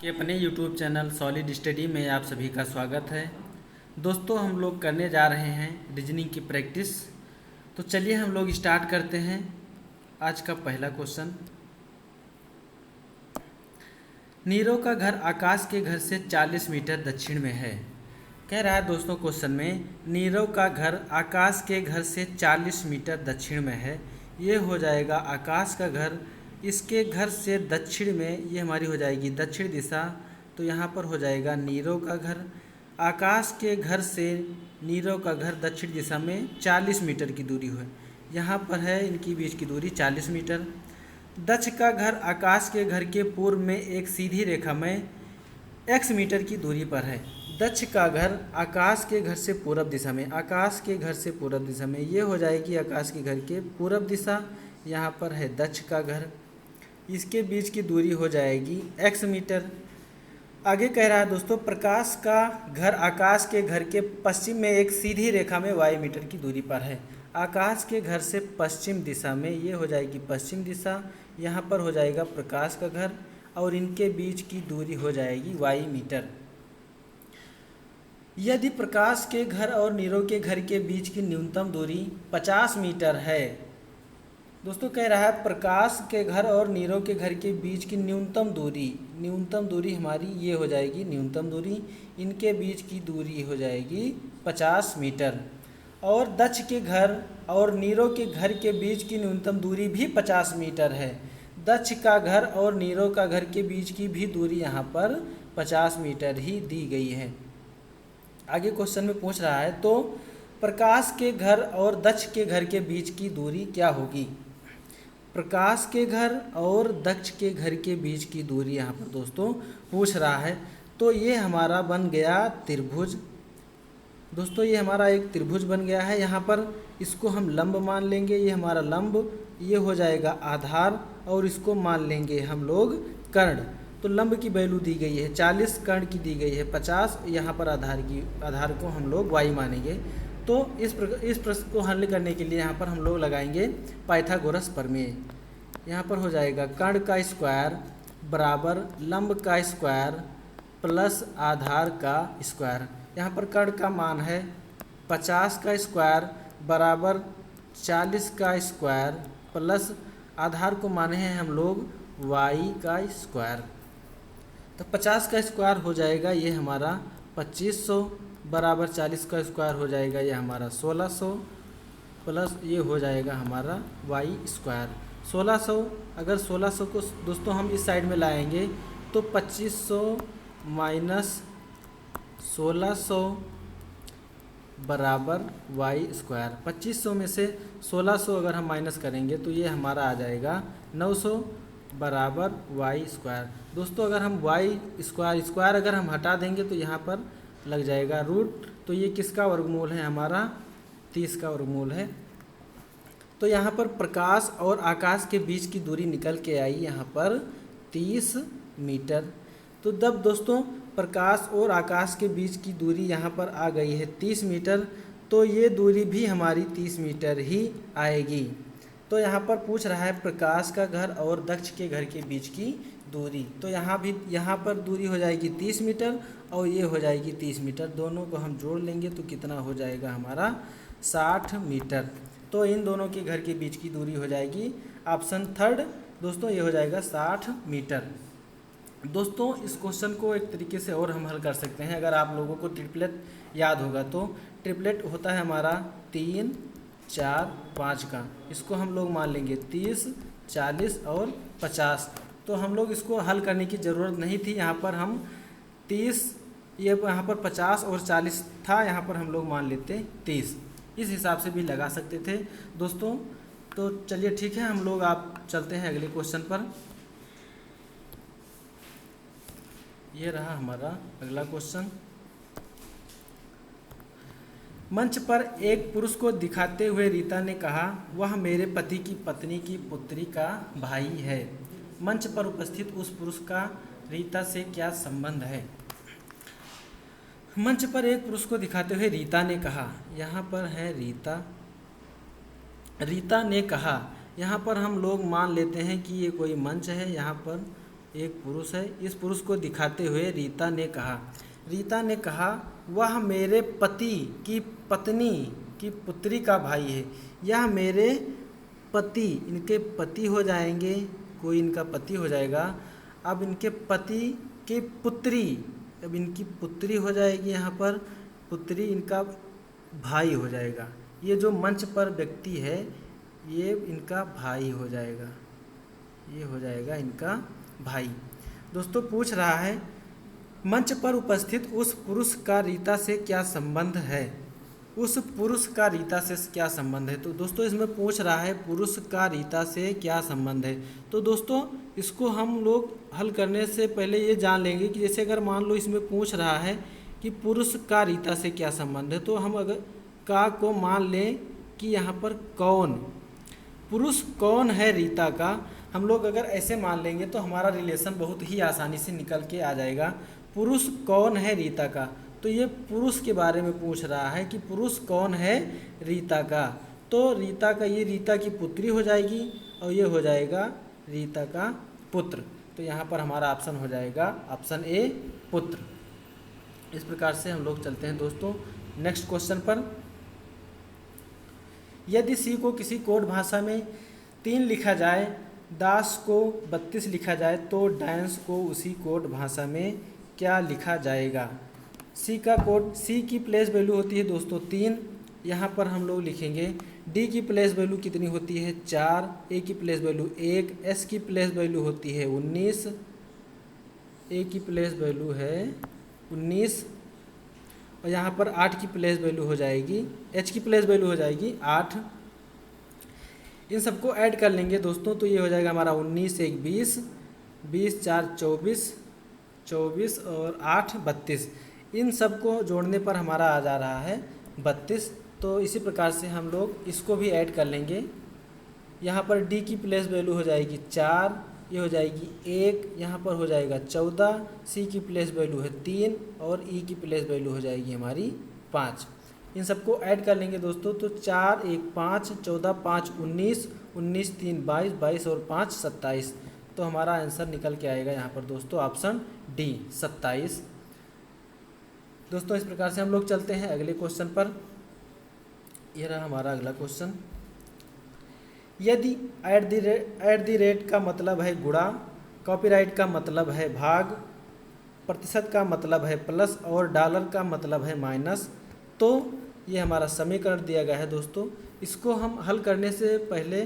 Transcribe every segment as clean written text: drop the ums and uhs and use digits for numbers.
कि अपने YouTube channel solid study में आप सभी का स्वागत है। दोस्तों, हम लोग करने जा रहे हैं रीजनिंग की प्रैक्टिस। तो चलिए हम लोग स्टार्ट करते हैं। आज का पहला क्वेश्चन, नीरव का घर आकाश के घर से 40 मीटर दक्षिण में है। कह रहा है दोस्तों क्वेश्चन में, नीरव का घर आकाश के घर से 40 मीटर दक्षिण में है। ये हो जाएगा आकाश का घर, इसके घर से दक्षिण में ये हमारी हो जाएगी दक्षिण दिशा। तो यहाँ पर हो जाएगा नीरव का घर। आकाश के घर से नीरव का घर दक्षिण दिशा में 40 मीटर की दूरी है। यहाँ पर है इनकी बीच की दूरी 40 मीटर। दक्ष का घर आकाश के घर के पूर्व में एक सीधी रेखा में x मीटर की दूरी पर है। दक्ष का घर आकाश के घर से पूरब दिशा में, आकाश के घर से पूरब दिशा में, ये हो जाएगी आकाश के घर के पूरब दिशा। यहाँ पर है दक्ष का घर, इसके बीच की दूरी हो जाएगी x मीटर। आगे कह रहा है दोस्तों, प्रकाश का घर आकाश के घर के पश्चिम में एक सीधी रेखा में y मीटर की दूरी पर है। आकाश के घर से पश्चिम दिशा में, ये हो जाएगी पश्चिम दिशा। यहाँ पर हो जाएगा प्रकाश का घर और इनके बीच की दूरी हो जाएगी y मीटर। यदि प्रकाश के घर और नीरव के घर के बीच की न्यूनतम दूरी 50 मीटर है। दोस्तों कह रहा है प्रकाश के घर और नीरव के घर के बीच की न्यूनतम दूरी हमारी ये हो जाएगी न्यूनतम दूरी, इनके बीच की दूरी हो जाएगी 50 मीटर। और दक्ष के घर और नीरव के घर के बीच की न्यूनतम दूरी भी 50 मीटर है। दक्ष का घर और नीरव का घर के बीच की भी दूरी यहाँ पर 50 मीटर ही दी गई है। आगे क्वेश्चन में पूछ रहा है, तो प्रकाश के घर और दक्ष के घर के बीच की दूरी क्या होगी। प्रकाश के घर और दक्ष के घर के बीच की दूरी यहाँ पर दोस्तों पूछ रहा है। तो ये हमारा बन गया त्रिभुज। दोस्तों ये हमारा एक त्रिभुज बन गया है। यहाँ पर इसको हम लंब मान लेंगे, ये हमारा लंब, ये हो जाएगा आधार, और इसको मान लेंगे हम लोग कर्ण। तो लंब की वैल्यू दी गई है 40, कर्ण की दी गई है 50। यहाँ पर आधार को हम लोग y मानेंगे। तो इस प्रश्न को हल करने के लिए यहाँ पर हम लोग लगाएंगे पाइथागोरस प्रमेय। यहाँ पर हो जाएगा कर्ण का स्क्वायर बराबर लंब का स्क्वायर प्लस आधार का स्क्वायर। यहाँ पर कर्ण का मान है 50 का स्क्वायर बराबर 40 का स्क्वायर प्लस आधार को माने हैं हम लोग y का स्क्वायर। तो 50 का स्क्वायर हो जाएगा ये हमारा 2500 बराबर 40 का स्क्वायर हो जाएगा ये हमारा 1600 प्लस ये हो जाएगा हमारा y स्क्वायर 1600। अगर 1600 को दोस्तों हम इस साइड में लाएंगे तो 2500 माइनस 1600 बराबर y स्क्वायर। 2500 में से 1600 अगर हम माइनस करेंगे तो ये हमारा आ जाएगा 900 बराबर y स्क्वायर। दोस्तों अगर हम y स्क्वायर अगर हम हटा देंगे तो यहाँ पर लग जाएगा रूट। तो ये किसका वर्गमूल है, हमारा 30 का वर्गमूल है। तो यहाँ पर प्रकाश और आकाश के बीच की दूरी निकल के आई यहाँ पर 30 मीटर। तो जब दोस्तों प्रकाश और आकाश के बीच की दूरी यहाँ पर आ गई है 30 मीटर, तो ये दूरी भी हमारी 30 मीटर ही आएगी। तो यहाँ पर पूछ रहा है प्रकाश का घर और दक्ष के घर के बीच की दूरी। तो यहाँ पर दूरी हो जाएगी 30 मीटर और ये हो जाएगी 30 मीटर। दोनों को हम जोड़ लेंगे तो कितना हो जाएगा हमारा 60 मीटर। तो इन दोनों के घर के बीच की दूरी हो जाएगी ऑप्शन थर्ड दोस्तों, ये हो जाएगा 60 मीटर। दोस्तों इस क्वेश्चन को एक तरीके से और हम हल कर सकते हैं। अगर आप लोगों को ट्रिपलेट याद होगा तो ट्रिपलेट होता है हमारा 3, 4, 5 का। इसको हम लोग मान लेंगे 30, 40 और 50। तो हम लोग इसको हल करने की ज़रूरत नहीं थी। यहाँ पर हम 30, ये यहाँ पर 50 और 40 था, यहाँ पर हम लोग मान लेते 30। इस हिसाब से भी लगा सकते थे दोस्तों। तो चलिए ठीक है, हम लोग आप चलते हैं अगले क्वेश्चन पर। ये रहा हमारा अगला क्वेश्चन। मंच पर एक पुरुष को दिखाते हुए रीता ने कहा, वह मेरे पति की पत्नी की पुत्री का भाई है। मंच पर उपस्थित उस पुरुष का रीता से क्या संबंध है। मंच पर एक पुरुष को दिखाते हुए रीता ने कहा, यहाँ पर है रीता ने कहा। यहाँ पर हम लोग मान लेते हैं कि ये कोई मंच है। यहाँ पर एक पुरुष है। इस पुरुष को दिखाते हुए रीता ने कहा वह मेरे पति की पत्नी की पुत्री का भाई है। यह मेरे पति, इनके पति हो जाएंगे, कोई इनका पति हो जाएगा। अब इनके पति की पुत्री, अब इनकी पुत्री हो जाएगी, यहाँ पर पुत्री इनका भाई हो जाएगा। ये जो मंच पर व्यक्ति है ये इनका भाई हो जाएगा, ये हो जाएगा इनका भाई। दोस्तों पूछ रहा है मंच पर उपस्थित उस पुरुष का रीता से क्या संबंध है। उस पुरुष का रीता से क्या संबंध है। तो दोस्तों इसमें पूछ रहा है पुरुष का रीता से क्या संबंध है। तो दोस्तों इसको हम लोग हल करने से पहले ये जान लेंगे कि जैसे अगर मान लो इसमें पूछ रहा है कि पुरुष का रीता से क्या संबंध है, तो हम अगर का को मान लें कि यहाँ पर कौन, पुरुष कौन है रीता का, हम लोग अगर ऐसे मान लेंगे तो हमारा रिलेशन बहुत ही आसानी से निकल के आ जाएगा। पुरुष कौन है रीता का, तो ये पुरुष के बारे में पूछ रहा है कि पुरुष कौन है रीता का। तो रीता का, ये रीता की पुत्री हो जाएगी और ये हो जाएगा रीता का पुत्र। तो यहाँ पर हमारा ऑप्शन हो जाएगा ऑप्शन ए पुत्र। इस प्रकार से हम लोग चलते हैं दोस्तों नेक्स्ट क्वेश्चन पर। यदि सी को किसी कोड भाषा में 3 लिखा जाए, दास को 32 लिखा जाए, तो डांस को उसी कोड भाषा में क्या लिखा जाएगा। सी का कोड, सी की प्लेस वैल्यू होती है दोस्तों 3, यहाँ पर हम लोग लिखेंगे। डी की प्लेस वैल्यू कितनी होती है 4, ए की प्लेस वैल्यू 1, एस की प्लेस वैल्यू होती है 19, ए की प्लेस वैल्यू है 19 और यहाँ पर 8 की प्लेस वैल्यू हो जाएगी, एच की प्लेस वैल्यू हो जाएगी 8। इन सबको ऐड कर लेंगे दोस्तों, तो ये हो जाएगा हमारा 19 1 20, 20 4 24, 24 और 8 32। इन सबको जोड़ने पर हमारा आ जा रहा है 32। तो इसी प्रकार से हम लोग इसको भी ऐड कर लेंगे। यहाँ पर डी की प्लेस वैल्यू हो जाएगी 4, ये हो जाएगी 1, यहाँ पर हो जाएगा 14, सी की प्लेस वैल्यू है 3 और ई की प्लेस वैल्यू हो जाएगी हमारी 5। इन सबको ऐड कर लेंगे दोस्तों, तो 4 1 5, 14 5 19, 19 3 22, 22 और 5 27। तो हमारा आंसर निकल के आएगा यहाँ पर दोस्तों ऑप्शन डी 27। दोस्तों इस प्रकार से हम लोग चलते हैं अगले क्वेश्चन पर। यह रहा हमारा अगला क्वेश्चन। यदि एट द रेट का मतलब है गुणा, कॉपीराइट का मतलब है भाग, प्रतिशत का मतलब है प्लस और डॉलर का मतलब है माइनस, तो ये हमारा समीकरण दिया गया है दोस्तों। इसको हम हल करने से पहले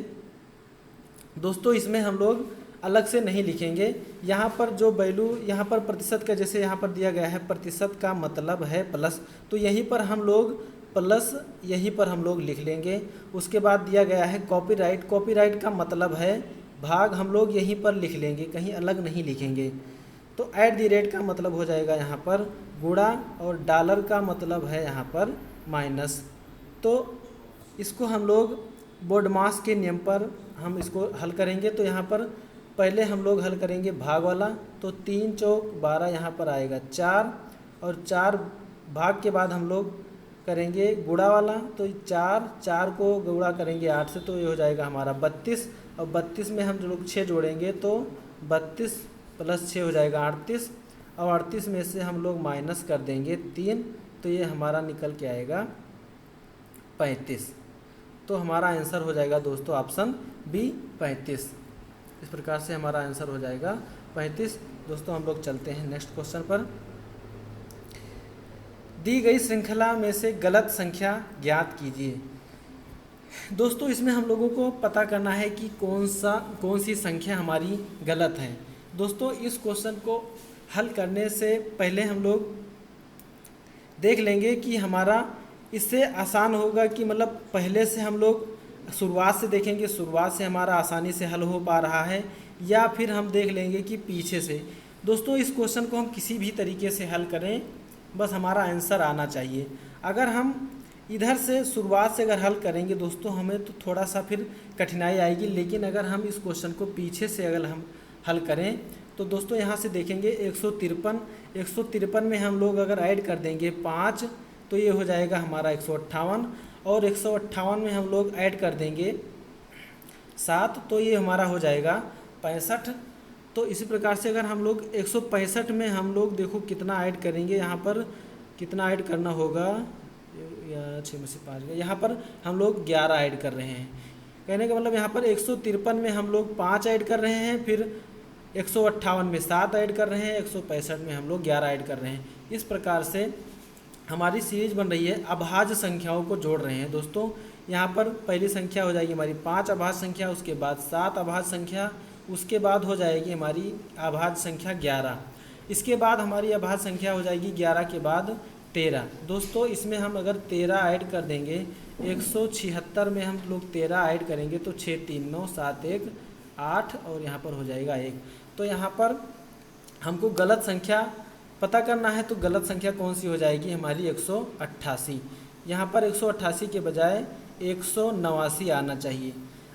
दोस्तों इसमें हम लोग अलग से नहीं लिखेंगे। यहाँ पर जो वैल्यू, यहाँ पर प्रतिशत का जैसे यहाँ पर दिया गया है प्रतिशत का मतलब है प्लस, तो यहीं पर हम लोग प्लस यहीं पर हम लोग लिख लेंगे। उसके बाद दिया गया है कॉपीराइट, कॉपीराइट का मतलब है भाग, हम लोग यहीं पर लिख लेंगे, कहीं अलग नहीं लिखेंगे। तो ऐट द रेट का मतलब हो जाएगा यहाँ पर गुणा और डॉलर का मतलब है यहाँ पर माइनस। तो इसको हम लोग बोर्डमास के नियम पर हम इसको हल करेंगे। तो यहाँ पर पहले हम लोग हल करेंगे भाग वाला, तो 3 चौक 12 यहाँ पर आएगा 4 और 4 भाग के बाद हम लोग करेंगे गुणा वाला, तो 4 को गुणा करेंगे 8 से, तो ये हो जाएगा हमारा 32 और 32 में हम लोग 6 जोड़ेंगे तो 32 प्लस 6 हो जाएगा 38 और 38 में से हम लोग माइनस कर देंगे 3, तो ये हमारा निकल के आएगा 35। तो हमारा आंसर हो जाएगा दोस्तों ऑप्शन बी 35। इस प्रकार से हमारा आंसर हो जाएगा 35। दोस्तों हम लोग चलते हैं नेक्स्ट क्वेश्चन पर। दी गई श्रृंखला में से गलत संख्या ज्ञात कीजिए। दोस्तों इसमें हम लोगों को पता करना है कि कौन सी संख्या हमारी गलत है। दोस्तों इस क्वेश्चन को हल करने से पहले हम लोग देख लेंगे कि हमारा इससे आसान होगा कि मतलब पहले से हम लोग शुरुआत से देखेंगे, शुरुआत से हमारा आसानी से हल हो पा रहा है, या फिर हम देख लेंगे कि पीछे से। दोस्तों इस क्वेश्चन को हम किसी भी तरीके से हल करें, बस हमारा आंसर आना चाहिए। अगर हम इधर से शुरुआत से अगर हल करेंगे दोस्तों हमें तो थोड़ा सा फिर कठिनाई आएगी, लेकिन अगर हम इस क्वेश्चन को पीछे से अगर हम हल करें तो दोस्तों यहाँ से देखेंगे 153 में हम लोग अगर ऐड कर देंगे 5 तो ये हो जाएगा हमारा 158 और 158 में हम लोग ऐड कर देंगे 7 तो ये हमारा हो जाएगा 65 तो इसी प्रकार से अगर हम लोग 165 में हम लोग देखो कितना ऐड करेंगे, यहाँ पर कितना ऐड करना होगा, या 6 में से 5 गया, यहाँ पर हम लोग 11 ऐड कर रहे हैं। कहने का मतलब यहाँ पर 153 में हम लोग 5 ऐड कर रहे हैं, फिर 158 में 7 ऐड कर रहे हैं, 165 में हम लोग 11 ऐड कर रहे हैं। इस प्रकार से हमारी सीरीज बन रही है, अभाज्य संख्याओं को जोड़ रहे हैं। दोस्तों यहाँ पर पहली संख्या हो जाएगी हमारी 5 अभाज्य संख्या, उसके बाद 7 अभाज्य संख्या, उसके बाद हो जाएगी हमारी अभाज्य संख्या 11, इसके बाद हमारी अभाज्य संख्या हो जाएगी 11 के बाद 13। दोस्तों इसमें हम अगर 13 ऐड कर देंगे, 176 में हम लोग 13 ऐड करेंगे तो 6 3 9 7 1 8 और यहाँ पर हो जाएगा 1। तो यहाँ पर हमको गलत संख्या पता करना है, तो गलत संख्या कौन सी हो जाएगी हमारी 188। यहाँ पर 188 के बजाय 189 आना चाहिए।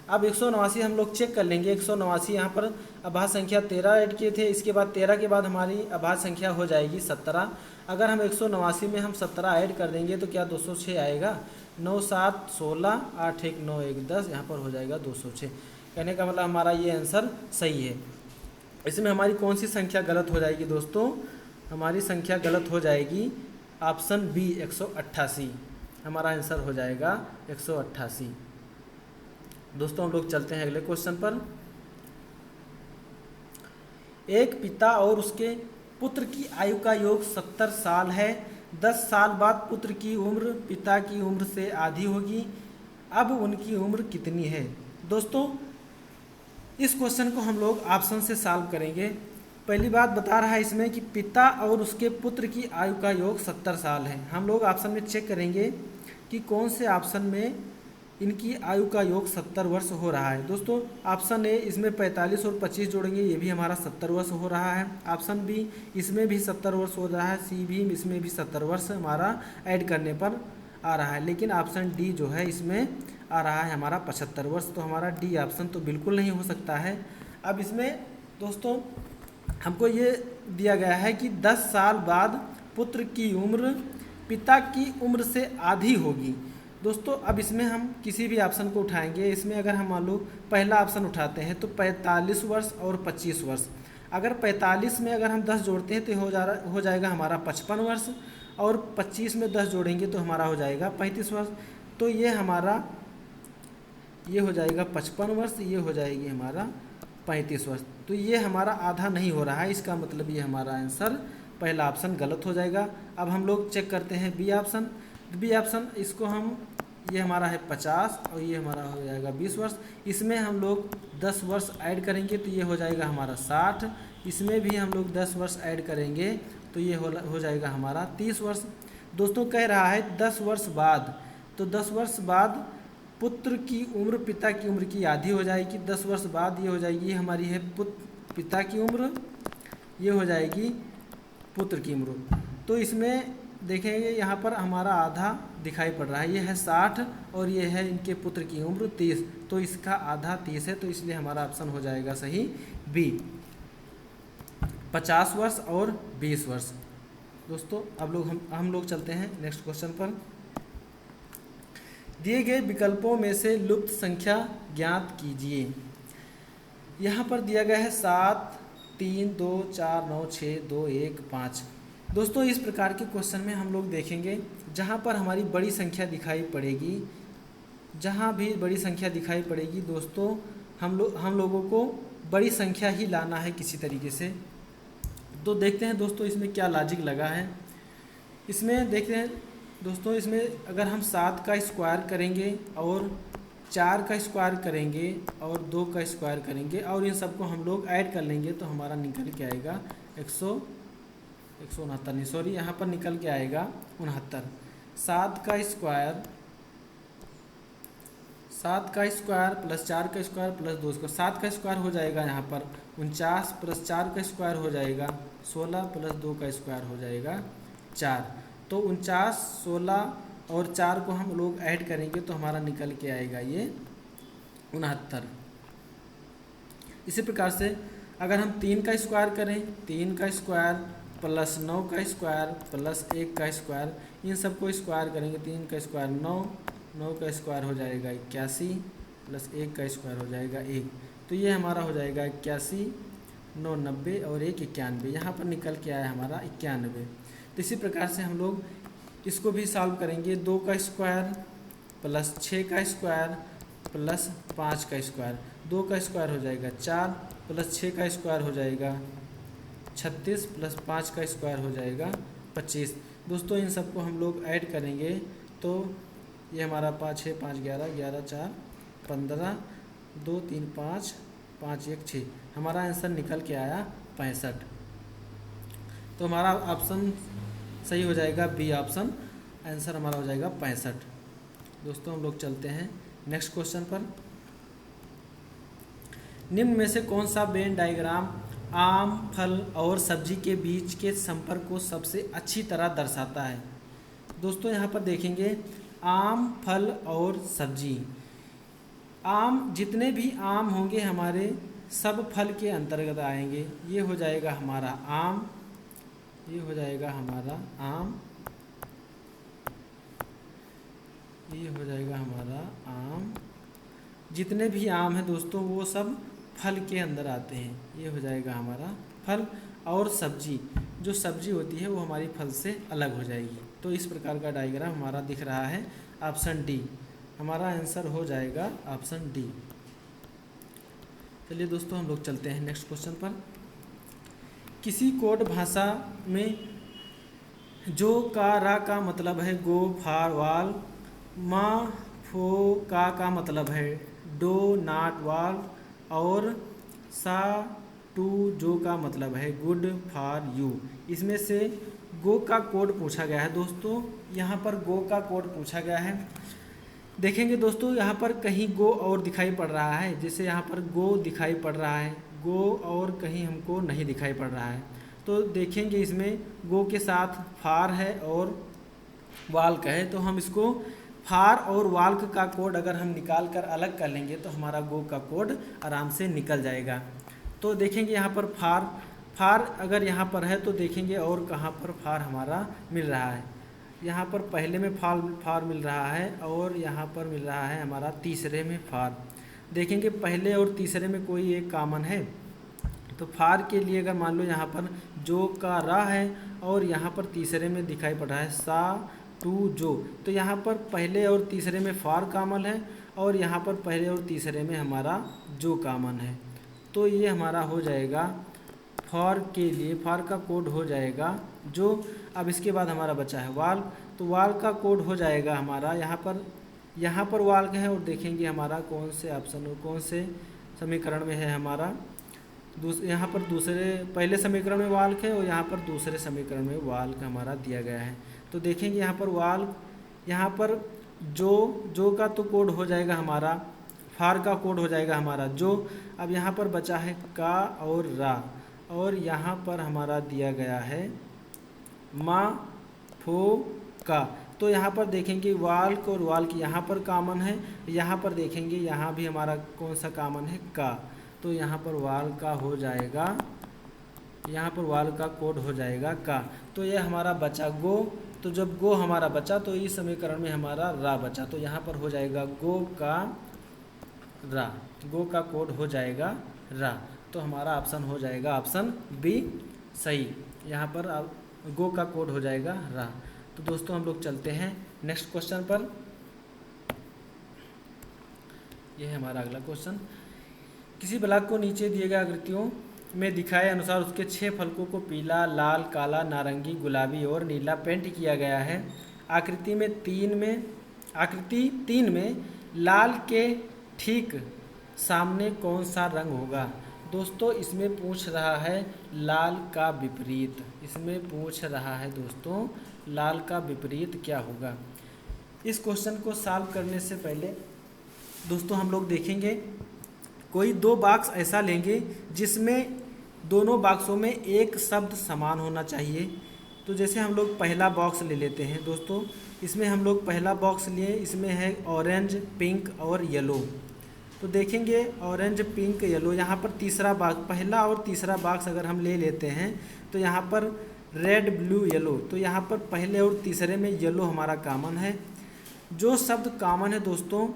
अब 189 हम लोग चेक कर लेंगे। 189 यहाँ पर अभाज्य संख्या 13 ऐड किए थे, इसके बाद 13 के बाद हमारी अभाज्य संख्या हो जाएगी 17। अगर हम 189 में हम 17 ऐड कर देंगे तो क्या 206 आएगा। 9 7 16 8 1 9 1 10, यहाँ पर हो जाएगा 206। कहने का मतलब हमारा ये आंसर सही है। इसमें हमारी कौन सी संख्या गलत हो जाएगी दोस्तों, हमारी संख्या गलत हो जाएगी ऑप्शन बी 188, हमारा आंसर हो जाएगा 188। दोस्तों हम लोग चलते हैं अगले क्वेश्चन पर। एक पिता और उसके पुत्र की आयु का योग 70 साल है। 10 साल बाद पुत्र की उम्र पिता की उम्र से आधी होगी, अब उनकी उम्र कितनी है। दोस्तों इस क्वेश्चन को हम लोग ऑप्शन से सॉल्व करेंगे। पहली बात बता रहा है इसमें कि पिता और उसके पुत्र की आयु का योग 70 साल है। हम लोग ऑप्शन में चेक करेंगे कि कौन से ऑप्शन में इनकी आयु का योग 70 वर्ष हो रहा है। दोस्तों ऑप्शन ए इसमें 45 और 25 जोड़ेंगे, ये भी हमारा 70 वर्ष हो रहा है। ऑप्शन बी इसमें भी 70 वर्ष हो रहा है। सी भी इसमें भी 70 वर्ष हमारा ऐड करने पर आ रहा है। लेकिन ऑप्शन डी जो है इसमें आ रहा है हमारा 75 वर्ष। तो हमारा डी ऑप्शन तो बिल्कुल नहीं हो सकता है। अब इसमें दोस्तों हमको ये दिया गया है कि 10 साल बाद पुत्र की उम्र पिता की उम्र से आधी होगी। दोस्तों अब इसमें हम किसी भी ऑप्शन को उठाएंगे। इसमें अगर हम मान लो पहला ऑप्शन उठाते हैं तो 45 वर्ष और 25 वर्ष। अगर 45 में अगर हम 10 जोड़ते हैं तो हो जाएगा हमारा 55 वर्ष, और 25 में 10 जोड़ेंगे तो हमारा हो जाएगा 35 वर्ष। तो ये हमारा ये हो जाएगा 55 वर्ष, ये हो जाएगी हमारा 35 वर्ष। तो ये हमारा आधा नहीं हो रहा है, इसका मतलब ये हमारा आंसर पहला ऑप्शन गलत हो जाएगा। अब हम लोग चेक करते हैं बी ऑप्शन। बी ऑप्शन इसको हम ये हमारा है 50 और ये हमारा हो जाएगा 20 वर्ष। इसमें हम लोग 10 वर्ष ऐड करेंगे तो ये हो जाएगा हमारा 60। इसमें भी हम लोग 10 वर्ष ऐड करेंगे तो ये हो जाएगा हमारा 30 वर्ष। दोस्तों कह रहा है 10 वर्ष बाद, तो 10 वर्ष बाद पुत्र की उम्र पिता की उम्र की आधी हो जाएगी। 10 वर्ष बाद ये हो जाएगी हमारी है पिता की उम्र, ये हो जाएगी पुत्र की उम्र। तो इसमें देखेंगे यहाँ पर हमारा आधा दिखाई पड़ रहा है, ये है 60 और ये है इनके पुत्र की उम्र 30। तो इसका आधा 30 है, तो इसलिए हमारा ऑप्शन हो जाएगा सही बी 50 वर्ष और 20 वर्ष। दोस्तों अब हम लोग चलते हैं नेक्स्ट क्वेश्चन पर। दिए गए विकल्पों में से लुप्त संख्या ज्ञात कीजिए। यहाँ पर दिया गया है 7 3 2 4 9 6 2 1 5। दोस्तों इस प्रकार के क्वेश्चन में हम लोग देखेंगे जहाँ पर हमारी बड़ी संख्या दिखाई पड़ेगी, जहाँ भी बड़ी संख्या दिखाई पड़ेगी दोस्तों हम लोगों को बड़ी संख्या ही लाना है किसी तरीके से। तो देखते हैं दोस्तों इसमें क्या लॉजिक लगा है। इसमें देखते हैं दोस्तों, इसमें अगर हम 7 का स्क्वायर करेंगे और 4 का स्क्वायर करेंगे और 2 का स्क्वायर करेंगे और इन सबको हम लोग ऐड कर लेंगे तो हमारा निकल के आएगा 169 नहीं सॉरी यहाँ पर निकल के आएगा 69। 7 का स्क्वायर प्लस 4 का स्क्वायर प्लस 2 का 7 का स्क्वायर हो जाएगा यहाँ पर 49 प्लस 4 का स्क्वायर हो जाएगा 16 प्लस 2 का स्क्वायर हो जाएगा 4। तो 49 16 और 4 को हम लोग ऐड करेंगे तो हमारा निकल के आएगा ये 69। इसी प्रकार से अगर हम 3 का स्क्वायर करें, 3 का स्क्वायर प्लस 9 का स्क्वायर प्लस 1 का स्क्वायर, इन सबको स्क्वायर करेंगे। 3 का स्क्वायर 9, 9 का स्क्वायर हो जाएगा 81 प्लस 1 का स्क्वायर हो जाएगा 1। तो ये हमारा हो जाएगा 81 9 90 और 1 91। यहाँ पर निकल के आया हमारा 91। तो इसी प्रकार से हम लोग इसको भी सॉल्व करेंगे। 2 का स्क्वायर प्लस 6 का स्क्वायर प्लस 5 का स्क्वायर। 2 का स्क्वायर हो जाएगा 4 प्लस 6 का स्क्वायर हो जाएगा 36 प्लस 5 का स्क्वायर हो जाएगा 25। दोस्तों इन सबको हम लोग ऐड करेंगे तो ये हमारा 5 6 5 11 11 4 15 2 3 5 5 1 6। हमारा आंसर निकल के आया 65। तो हमारा ऑप्शन सही हो जाएगा बी ऑप्शन, आंसर हमारा हो जाएगा 65। दोस्तों हम लोग चलते हैं नेक्स्ट क्वेश्चन पर। निम्न में से कौन सा वेन डायग्राम आम, फल और सब्जी के बीच के संपर्क को सबसे अच्छी तरह दर्शाता है? दोस्तों यहाँ पर देखेंगे आम, फल और सब्जी। आम, जितने भी आम होंगे हमारे सब फल के अंतर्गत आएंगे। ये हो जाएगा हमारा आम, ये हो जाएगा हमारा आम, ये हो जाएगा हमारा आम। जितने भी आम हैं दोस्तों वो सब फल के अंदर आते हैं। ये हो जाएगा हमारा फल। और सब्जी, जो सब्जी होती है वो हमारी फल से अलग हो जाएगी। तो इस प्रकार का डायग्राम हमारा दिख रहा है। ऑप्शन डी हमारा आंसर हो जाएगा, ऑप्शन डी। चलिए दोस्तों हम लोग चलते हैं नेक्स्ट क्वेश्चन पर। किसी कोड भाषा में जो का रा का मतलब है गो फार वाल, मा फो का मतलब है डो नाट वाल, और सा टू जो का मतलब है गुड फॉर यू। इसमें से गो का कोड पूछा गया है दोस्तों। यहाँ पर गो का कोड पूछा गया है। देखेंगे दोस्तों यहाँ पर कहीं गो और दिखाई पड़ रहा है, जैसे यहाँ पर गो दिखाई पड़ रहा है, गो और कहीं हमको नहीं दिखाई पड़ रहा है। तो देखेंगे इसमें गो के साथ फार है और वाल्क है, तो हम इसको फार और वाल्क का कोड अगर हम निकाल कर अलग कर लेंगे तो हमारा गो का कोड आराम से निकल जाएगा। तो देखेंगे यहाँ पर फार अगर यहाँ पर है तो देखेंगे और कहाँ पर फार हमारा मिल रहा है। यहाँ पर पहले में फार मिल रहा है और यहाँ पर मिल रहा है हमारा तीसरे में फार। देखेंगे पहले और तीसरे में कोई एक कॉमन है, तो फार के लिए अगर मान लो यहाँ पर जो का रा है और यहाँ पर तीसरे में दिखाई पड़ रहा है सा टू जो, तो यहाँ पर पहले और तीसरे में फार कॉमन है और यहाँ पर पहले और तीसरे में हमारा जो कॉमन है। तो ये हमारा हो जाएगा फॉर के लिए, फार का कोड हो जाएगा जो। अब इसके बाद हमारा बचा है वाल, तो वाल का कोड हो जाएगा हमारा यहाँ पर वाल है। और देखेंगे हमारा कौन से ऑप्शन कौन से समीकरण में है हमारा। यहाँ पर पहले समीकरण में वाल्क है और यहाँ पर दूसरे समीकरण में वाल्क हमारा दिया गया है। तो देखेंगे यहाँ पर वाल्क, यहाँ पर जो का तो कोड हो जाएगा हमारा, फार का कोड हो जाएगा हमारा जो। अब यहाँ पर बचा है का और रा, और यहाँ पर हमारा दिया गया है मा फो का। तो यहाँ पर देखेंगे वाल्क और वाल्क यहाँ पर कॉमन है, यहाँ पर देखेंगे यहाँ भी हमारा कौन सा कॉमन है का। तो यहाँ पर वाल का हो जाएगा, यहाँ पर वाल का कोड हो जाएगा का। तो ये हमारा बचा गो। तो जब गो हमारा बचा तो इस समीकरण में हमारा रा बचा, तो यहाँ पर हो जाएगा गो का रा, गो का कोड हो जाएगा रा। तो हमारा ऑप्शन हो जाएगा ऑप्शन बी सही। यहाँ पर गो का कोड हो जाएगा रा। तो दोस्तों हम लोग चलते हैं नेक्स्ट क्वेश्चन पर। यह है हमारा अगला क्वेश्चन। किसी ब्लॉक को नीचे दिए गए आकृतियों में दिखाए अनुसार उसके 6 फलकों को पीला, लाल, काला, नारंगी, गुलाबी और नीला पेंट किया गया है। आकृति 3 में लाल के ठीक सामने कौन सा रंग होगा? दोस्तों इसमें पूछ रहा है लाल का विपरीत, इसमें पूछ रहा है दोस्तों लाल का विपरीत क्या होगा। इस क्वेश्चन को सॉल्व करने से पहले दोस्तों हम लोग देखेंगे कोई 2 बॉक्स ऐसा लेंगे जिसमें दोनों बॉक्सों में एक शब्द समान होना चाहिए। तो जैसे हम लोग पहला बॉक्स ले लेते हैं दोस्तों, इसमें हम लोग पहला बॉक्स लिए, इसमें है ऑरेंज, पिंक और येलो। तो देखेंगे ऑरेंज, पिंक, येलो। यहाँ पर तीसरा बॉक्स, पहला और तीसरा बॉक्स अगर हम ले लेते हैं तो यहाँ पर रेड, ब्लू, येलो। तो यहाँ पर पहले और तीसरे में येलो हमारा कॉमन है। जो शब्द कॉमन है दोस्तों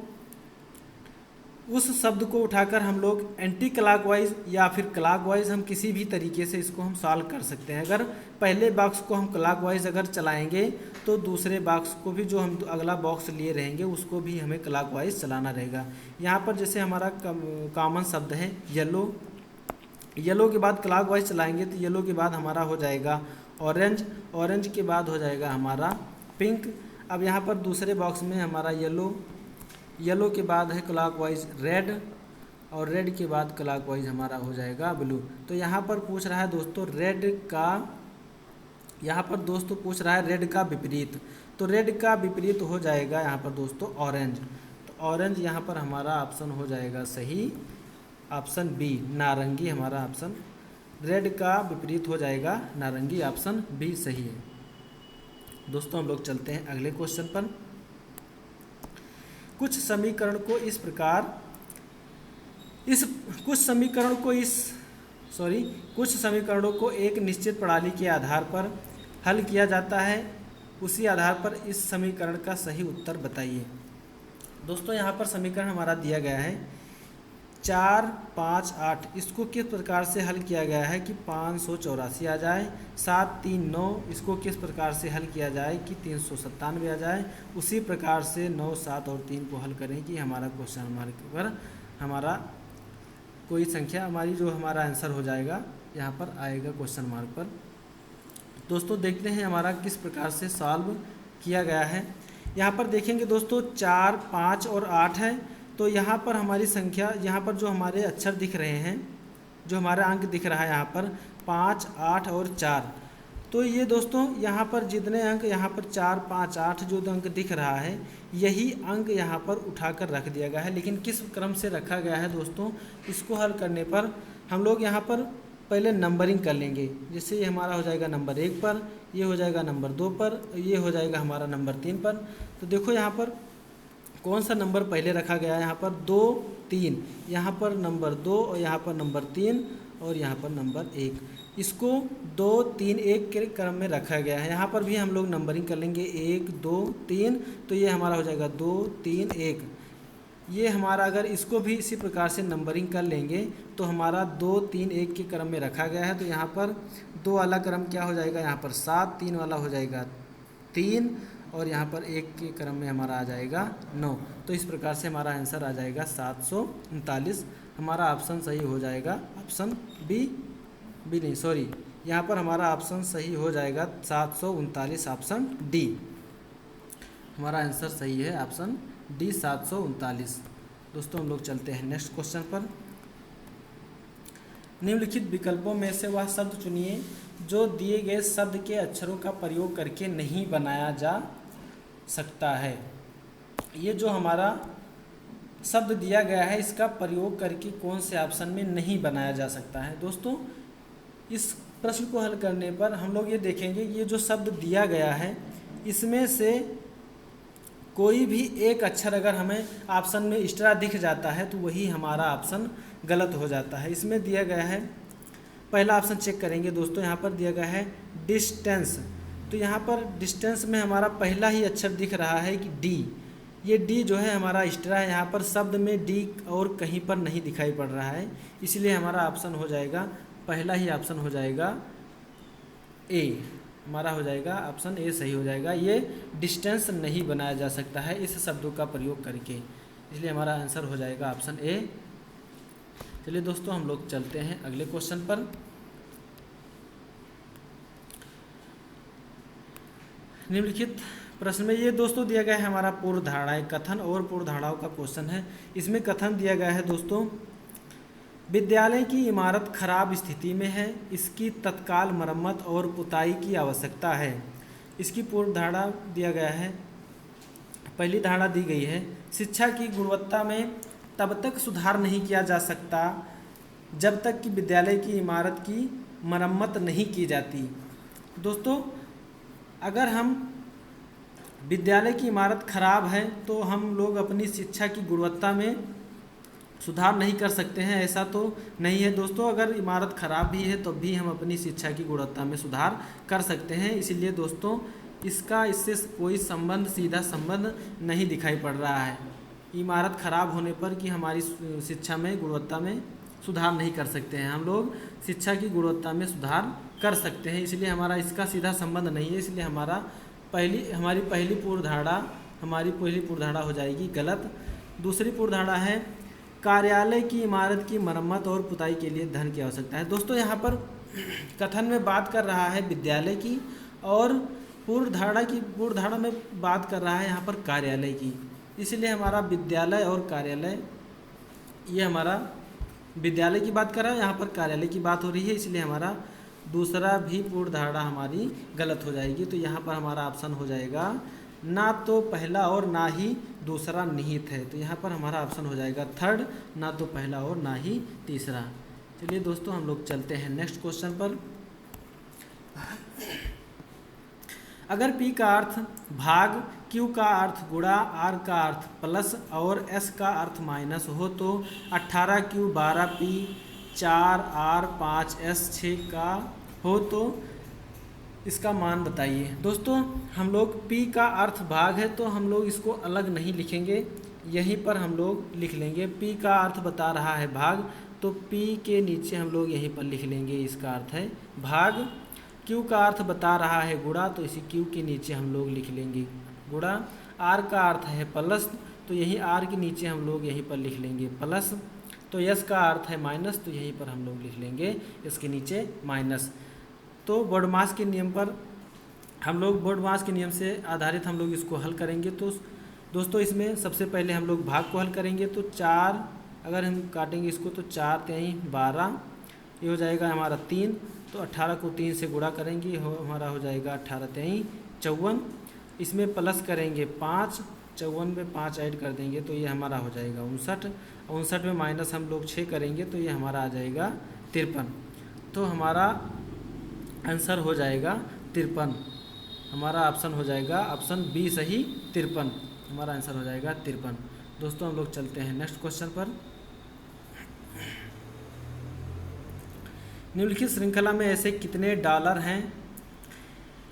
उस शब्द को उठाकर हम लोग एंटी क्लॉकवाइज या फिर क्लॉकवाइज हम किसी भी तरीके से इसको हम सॉल्व कर सकते हैं। अगर पहले बॉक्स को हम क्लॉकवाइज अगर चलाएंगे तो दूसरे बॉक्स को भी जो हम अगला बॉक्स लिए रहेंगे उसको भी हमें क्लॉकवाइज चलाना रहेगा। यहाँ पर जैसे हमारा कॉमन शब्द है येलो, येलो के बाद क्लॉकवाइज चलाएंगे तो येलो के बाद हमारा हो जाएगा ऑरेंज, ऑरेंज के बाद हो जाएगा हमारा पिंक। अब यहाँ पर दूसरे बॉक्स में हमारा येलो, येलो के बाद है क्लॉकवाइज रेड, और रेड के बाद क्लॉकवाइज हमारा हो जाएगा ब्लू। तो यहाँ पर पूछ रहा है दोस्तों रेड का, यहाँ पर दोस्तों पूछ रहा है रेड का विपरीत, तो रेड का विपरीत हो जाएगा यहाँ पर दोस्तों ऑरेंज। तो ऑरेंज यहाँ पर हमारा ऑप्शन हो जाएगा सही, ऑप्शन बी नारंगी हमारा ऑप्शन, रेड का विपरीत हो जाएगा नारंगी, ऑप्शन बी सही है। दोस्तों हम लोग चलते हैं अगले क्वेश्चन पर। कुछ समीकरण को इस प्रकार कुछ समीकरणों को एक निश्चित प्रणाली के आधार पर हल किया जाता है, उसी आधार पर इस समीकरण का सही उत्तर बताइए। दोस्तों यहाँ पर समीकरण हमारा दिया गया है 4, 5, 8, इसको किस प्रकार से हल किया गया है कि 584 आ जाए। 7, 3, 9, इसको किस प्रकार से हल किया जाए कि 397 आ जाए। उसी प्रकार से 9, 7 और 3 को हल करें कि हमारा क्वेश्चन मार्क पर हमारा कोई संख्या हमारी जो हमारा आंसर हो जाएगा यहाँ पर आएगा क्वेश्चन मार्क पर। दोस्तों देखते हैं हमारा किस प्रकार से सॉल्व किया गया है। यहाँ पर देखेंगे दोस्तों 4, 5 और 8 है, तो यहाँ पर हमारी संख्या, यहाँ पर जो हमारे अक्षर दिख रहे हैं, जो हमारा अंक दिख रहा है यहाँ पर 5, 8 और 4, तो ये दोस्तों यहाँ पर जितने अंक यहाँ पर 4, 5, 8 जो अंक दिख रहा है यही अंक यहाँ पर उठाकर रख दिया गया है। लेकिन किस क्रम से रखा गया है दोस्तों, इसको हल करने पर हम लोग यहाँ पर पहले नंबरिंग कर लेंगे। जैसे ये हमारा हो जाएगा नंबर 1 पर, ये हो जाएगा नंबर 2 पर, ये हो जाएगा हमारा नंबर 3 पर। तो देखो यहाँ पर कौन सा नंबर पहले रखा गया है, यहाँ पर 2, 3, यहाँ पर नंबर 2 और यहाँ पर नंबर 3 और यहाँ पर नंबर 1, इसको 2, 3, 1 के क्रम में रखा गया है। यहाँ पर भी हम लोग नंबरिंग कर लेंगे 1, 2, 3, तो ये हमारा हो जाएगा 2, 3, 1। ये हमारा अगर इसको भी इसी प्रकार से नंबरिंग कर लेंगे तो हमारा 2, 3, 1 के क्रम में रखा गया है। तो यहाँ पर 2 वाला क्रम क्या हो जाएगा, यहाँ पर 7, 3 वाला हो जाएगा 3 और यहाँ पर 1 के क्रम में हमारा आ जाएगा 9। तो इस प्रकार से हमारा आंसर आ जाएगा 739। हमारा ऑप्शन सही हो जाएगा ऑप्शन बी नहीं सॉरी, यहाँ पर हमारा ऑप्शन सही हो जाएगा 739, ऑप्शन डी। हमारा आंसर सही है ऑप्शन डी 739। दोस्तों हम लोग चलते हैं नेक्स्ट क्वेश्चन पर। निम्नलिखित विकल्पों में से वह शब्द चुनिए जो दिए गए शब्द के अक्षरों का प्रयोग करके नहीं बनाया जा सकता है। ये जो हमारा शब्द दिया गया है इसका प्रयोग करके कौन से ऑप्शन में नहीं बनाया जा सकता है। दोस्तों इस प्रश्न को हल करने पर हम लोग ये देखेंगे ये जो शब्द दिया गया है इसमें से कोई भी एक अक्षर अगर हमें ऑप्शन में एक्स्ट्रा दिख जाता है तो वही हमारा ऑप्शन गलत हो जाता है। इसमें दिया गया है, पहला ऑप्शन चेक करेंगे दोस्तों, यहाँ पर दिया गया है डिस्टेंस। तो यहाँ पर डिस्टेंस में हमारा पहला ही अक्षर दिख रहा है कि डी। ये डी जो है हमारा एक्स्ट्रा है, यहाँ पर शब्द में डी और कहीं पर नहीं दिखाई पड़ रहा है, इसलिए हमारा ऑप्शन हो जाएगा, पहला ही ऑप्शन हो जाएगा ए। हमारा हो जाएगा ऑप्शन ए सही हो जाएगा। ये डिस्टेंस नहीं बनाया जा सकता है इस शब्दों का प्रयोग करके, इसलिए हमारा आंसर हो जाएगा ऑप्शन ए। चलिए दोस्तों हम लोग चलते हैं अगले क्वेश्चन पर। निम्नलिखित प्रश्न में ये दोस्तों दिया गया है हमारा पूर्व धारणाएं, कथन और पूर्व धारणाओं का क्वेश्चन है। इसमें कथन दिया गया है दोस्तों, विद्यालय की इमारत खराब स्थिति में है, इसकी तत्काल मरम्मत और पुताई की आवश्यकता है। इसकी पूर्व धारणा दिया गया है, पहली धारणा दी गई है, शिक्षा की गुणवत्ता में तब तक सुधार नहीं किया जा सकता जब तक कि विद्यालय की इमारत की मरम्मत नहीं की जाती। दोस्तों अगर हम विद्यालय की इमारत खराब है तो हम लोग अपनी शिक्षा की गुणवत्ता में सुधार नहीं कर सकते हैं, ऐसा तो नहीं है दोस्तों। अगर इमारत खराब भी है तो भी हम अपनी शिक्षा की गुणवत्ता में सुधार कर सकते हैं। इसीलिए दोस्तों इसका इससे कोई संबंध, सीधा संबंध नहीं दिखाई पड़ रहा है। इमारत खराब होने पर कि हमारी शिक्षा में गुणवत्ता में सुधार नहीं कर सकते हैं। हम लोग शिक्षा की गुणवत्ता में सुधार कर सकते हैं, इसलिए हमारा इसका सीधा संबंध नहीं है। इसलिए हमारी पहली पूर्व धारणा हो जाएगी गलत। दूसरी पूर्व धारणा है कार्यालय की इमारत की मरम्मत और पुताई के लिए धन की आवश्यकता है। दोस्तों यहाँ पर कथन में बात कर रहा है विद्यालय की, और पूर्व धारणा में बात कर रहा है यहाँ पर कार्यालय की। इसलिए हमारा विद्यालय और कार्यालय, ये हमारा विद्यालय की बात कर रहा है, यहाँ पर कार्यालय की बात हो रही है, इसलिए हमारा दूसरा भी पूर्व धारणा हमारी गलत हो जाएगी। तो यहाँ पर हमारा ऑप्शन हो जाएगा ना तो पहला और ना ही दूसरा निहित है। तो यहाँ पर हमारा ऑप्शन हो जाएगा थर्ड, ना तो पहला और ना ही तीसरा। चलिए दोस्तों हम लोग चलते हैं नेक्स्ट क्वेश्चन पर। अगर P का अर्थ भाग, Q का अर्थ गुणा, R का अर्थ प्लस और S का अर्थ माइनस हो तो 18Q 12P 4R 5S 6 का हो तो इसका मान बताइए। दोस्तों हम लोग P का अर्थ भाग है तो हम लोग इसको अलग नहीं लिखेंगे, यहीं पर हम लोग लिख लेंगे। P का अर्थ बता रहा है भाग, तो P के नीचे हम लोग यहीं पर लिख लेंगे, इसका अर्थ है भाग। Q का अर्थ बता रहा है गुणा, तो इसी Q के नीचे हम लोग लिख लेंगे गुणा। R का अर्थ है प्लस, तो यही R के नीचे हम लोग यहीं पर लिख लेंगे प्लस। तो S का अर्थ है माइनस, तो यहीं पर हम लोग लिख लेंगे इसके नीचे माइनस। तो बॉडमास के नियम पर हम लोग बॉडमास के नियम से आधारित हम लोग इसको हल करेंगे। तो दोस्तों इसमें सबसे पहले हम लोग भाग को हल करेंगे। तो 4 अगर हम काटेंगे इसको तो 4 3 12, ये हो जाएगा हमारा 3। तो 18 को 3 से गुणा करेंगे, हमारा हो जाएगा 18 3 54। इसमें प्लस करेंगे 5, 54 में 5 ऐड कर देंगे तो ये हमारा हो जाएगा 59। 59 में माइनस हम लोग 6 करेंगे तो ये हमारा आ जाएगा 53। तो हमारा आंसर हो जाएगा 53। हमारा ऑप्शन हो जाएगा ऑप्शन बी सही 53। हमारा आंसर हो जाएगा 53। दोस्तों हम लोग चलते हैं नेक्स्ट क्वेश्चन पर। निम्नलिखित श्रृंखला में ऐसे कितने डॉलर हैं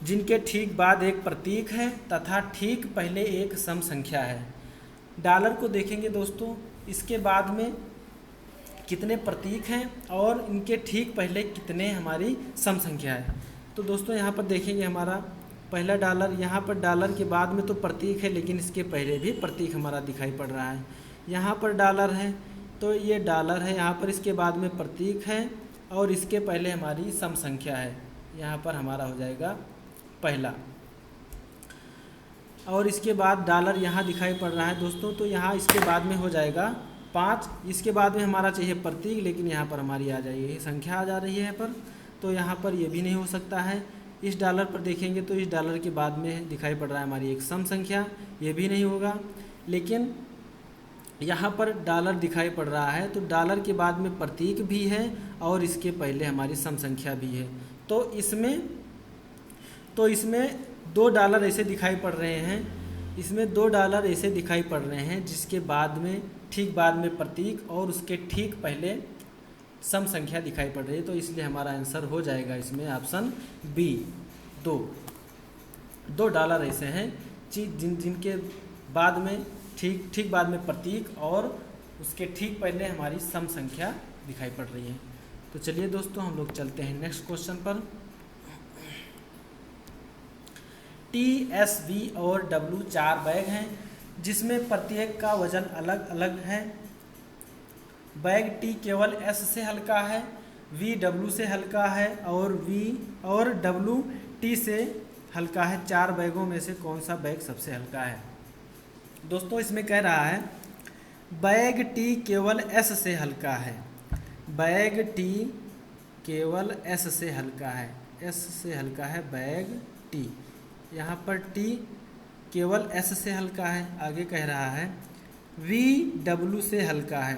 जिनके ठीक बाद एक प्रतीक है तथा ठीक पहले एक सम संख्या है। डॉलर को देखेंगे दोस्तों, इसके बाद में कितने प्रतीक हैं और इनके ठीक पहले कितने हमारी सम संख्या है। तो दोस्तों यहाँ पर देखेंगे हमारा पहला डॉलर, यहाँ पर डॉलर के बाद में तो प्रतीक है लेकिन इसके पहले भी प्रतीक हमारा दिखाई पड़ रहा है। यहाँ पर डॉलर है तो ये डॉलर है, यहाँ पर इसके बाद में प्रतीक है और इसके पहले हमारी सम संख्या है। यहाँ पर हमारा हो जाएगा पहला, और इसके बाद डॉलर यहाँ दिखाई पड़ रहा है दोस्तों, तो यहाँ इसके बाद में हो जाएगा 5। इसके बाद में हमारा चाहिए प्रतीक, लेकिन यहाँ पर हमारी आ जाएगी संख्या आ जा रही है यहाँ पर, तो यहाँ पर ये भी नहीं हो सकता है। इस डॉलर पर देखेंगे तो इस डॉलर के बाद में दिखाई पड़ रहा है हमारी एक सम संख्या, ये भी नहीं होगा। लेकिन यहाँ पर डॉलर दिखाई पड़ रहा है तो डॉलर के बाद में प्रतीक भी है और इसके पहले हमारी सम संख्या भी है। तो इसमें 2 डॉलर ऐसे दिखाई पड़ रहे हैं, इसमें 2 डॉलर ऐसे दिखाई पड़ रहे हैं जिसके बाद में ठीक बाद में प्रतीक और उसके ठीक पहले सम संख्या दिखाई पड़ रही है। तो इसलिए हमारा आंसर हो जाएगा इसमें ऑप्शन बी 2 डॉलर ऐसे हैं जिनके बाद में ठीक बाद में प्रतीक और उसके ठीक पहले हमारी सम संख्या दिखाई पड़ रही है। तो चलिए दोस्तों हम लोग चलते हैं नेक्स्ट क्वेश्चन पर। टी, एस, वी और डब्ल्यू 4 बैग हैं जिसमें प्रत्येक का वजन अलग अलग है। बैग टी केवल एस से हल्का है, वी डब्ल्यू से हल्का है और डब्ल्यू टी से हल्का है। 4 बैगों में से कौन सा बैग सबसे हल्का है। दोस्तों इसमें कह रहा है बैग टी केवल एस से हल्का है, बैग टी केवल एस से हल्का है, एस से हल्का है बैग टी। यहाँ पर टी केवल एस से हल्का है। आगे कह रहा है वी डब्ल्यू से हल्का है,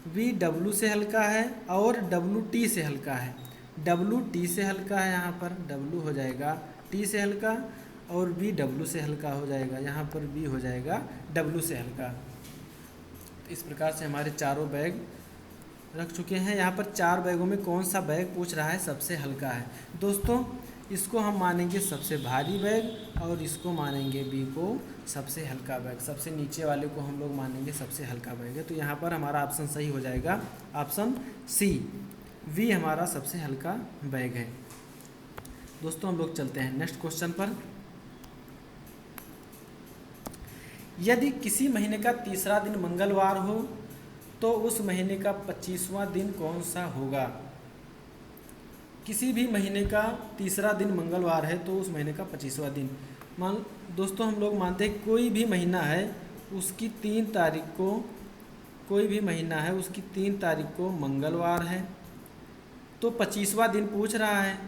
वी डब्ल्यू से हल्का है और डब्ल्यू टी से हल्का है, डब्ल्यू टी से हल्का है। यहाँ पर डब्ल्यू हो जाएगा टी से हल्का और वी डब्ल्यू से हल्का हो जाएगा, यहाँ पर वी हो जाएगा डब्ल्यू से हल्का। तो इस प्रकार से हमारे चारों बैग रख चुके हैं। यहाँ पर 4 बैगों में कौन सा बैग पूछ रहा है सबसे हल्का है। दोस्तों इसको हम मानेंगे सबसे भारी बैग और इसको मानेंगे बी को सबसे हल्का बैग। सबसे नीचे वाले को हम लोग मानेंगे सबसे हल्का बैग है। तो यहाँ पर हमारा ऑप्शन सही हो जाएगा ऑप्शन सी, वी हमारा सबसे हल्का बैग है। दोस्तों हम लोग चलते हैं नेक्स्ट क्वेश्चन पर। यदि किसी महीने का तीसरा दिन मंगलवार हो तो उस महीने का 25वां दिन कौन सा होगा? किसी भी महीने का तीसरा दिन मंगलवार है तो उस महीने का 25वां दिन। दोस्तों हम लोग मानते हैं कोई भी महीना है उसकी 3 तारीख को, कोई भी महीना है उसकी 3 तारीख को मंगलवार है, तो 25वां दिन पूछ रहा है।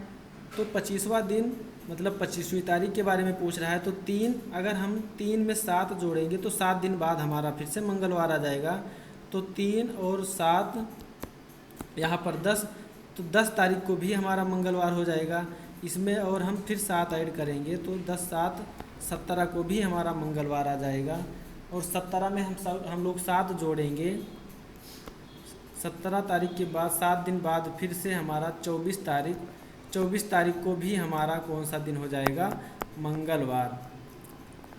तो 25वां दिन मतलब 25वीं तारीख के बारे में पूछ रहा है। तो 3, अगर हम 3 में 7 जोड़ेंगे तो 7 दिन बाद हमारा फिर से मंगलवार आ जाएगा। तो 3 और 7 यहाँ पर 10, तो 10 तारीख को भी हमारा मंगलवार हो जाएगा। इसमें और हम फिर 7 ऐड करेंगे तो 10 7 17 को भी हमारा मंगलवार आ जाएगा। और 17 में हम लोग 7 जोड़ेंगे, 17 तारीख के बाद 7 दिन बाद फिर से हमारा 24 तारीख को भी हमारा कौन सा दिन हो जाएगा? मंगलवार।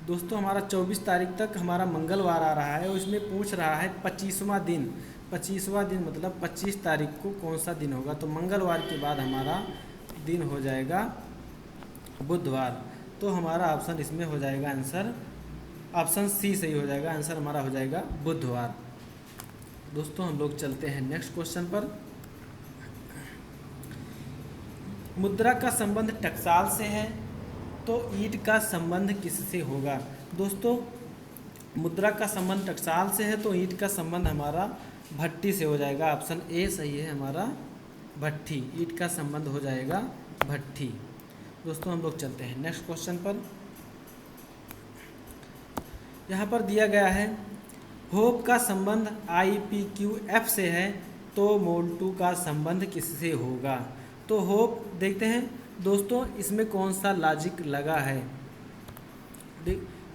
दोस्तों हमारा 24 तारीख तक हमारा मंगलवार आ रहा है और इसमें पूछ रहा है 25वां दिन। 25वां दिन मतलब 25 तारीख को कौन सा दिन होगा? तो मंगलवार के बाद हमारा दिन हो जाएगा बुधवार। तो हमारा ऑप्शन इसमें हो जाएगा आंसर ऑप्शन सी सही हो जाएगा। आंसर हमारा हो जाएगा बुधवार। दोस्तों हम लोग चलते हैं नेक्स्ट क्वेश्चन पर। मुद्रा का संबंध टकसाल से है तो ईंट का संबंध किससे होगा? दोस्तों मुद्रा का संबंध टकसाल से है तो ईंट का संबंध हमारा भट्ठी से हो जाएगा। ऑप्शन ए सही है हमारा भट्ठी। ईंट का संबंध हो जाएगा भट्ठी। दोस्तों हम लोग चलते हैं नेक्स्ट क्वेश्चन पर। यहाँ पर दिया गया है होप का संबंध IPQF से है तो मोल्टू का संबंध किससे होगा? तो होप देखते हैं दोस्तों इसमें कौन सा लॉजिक लगा है।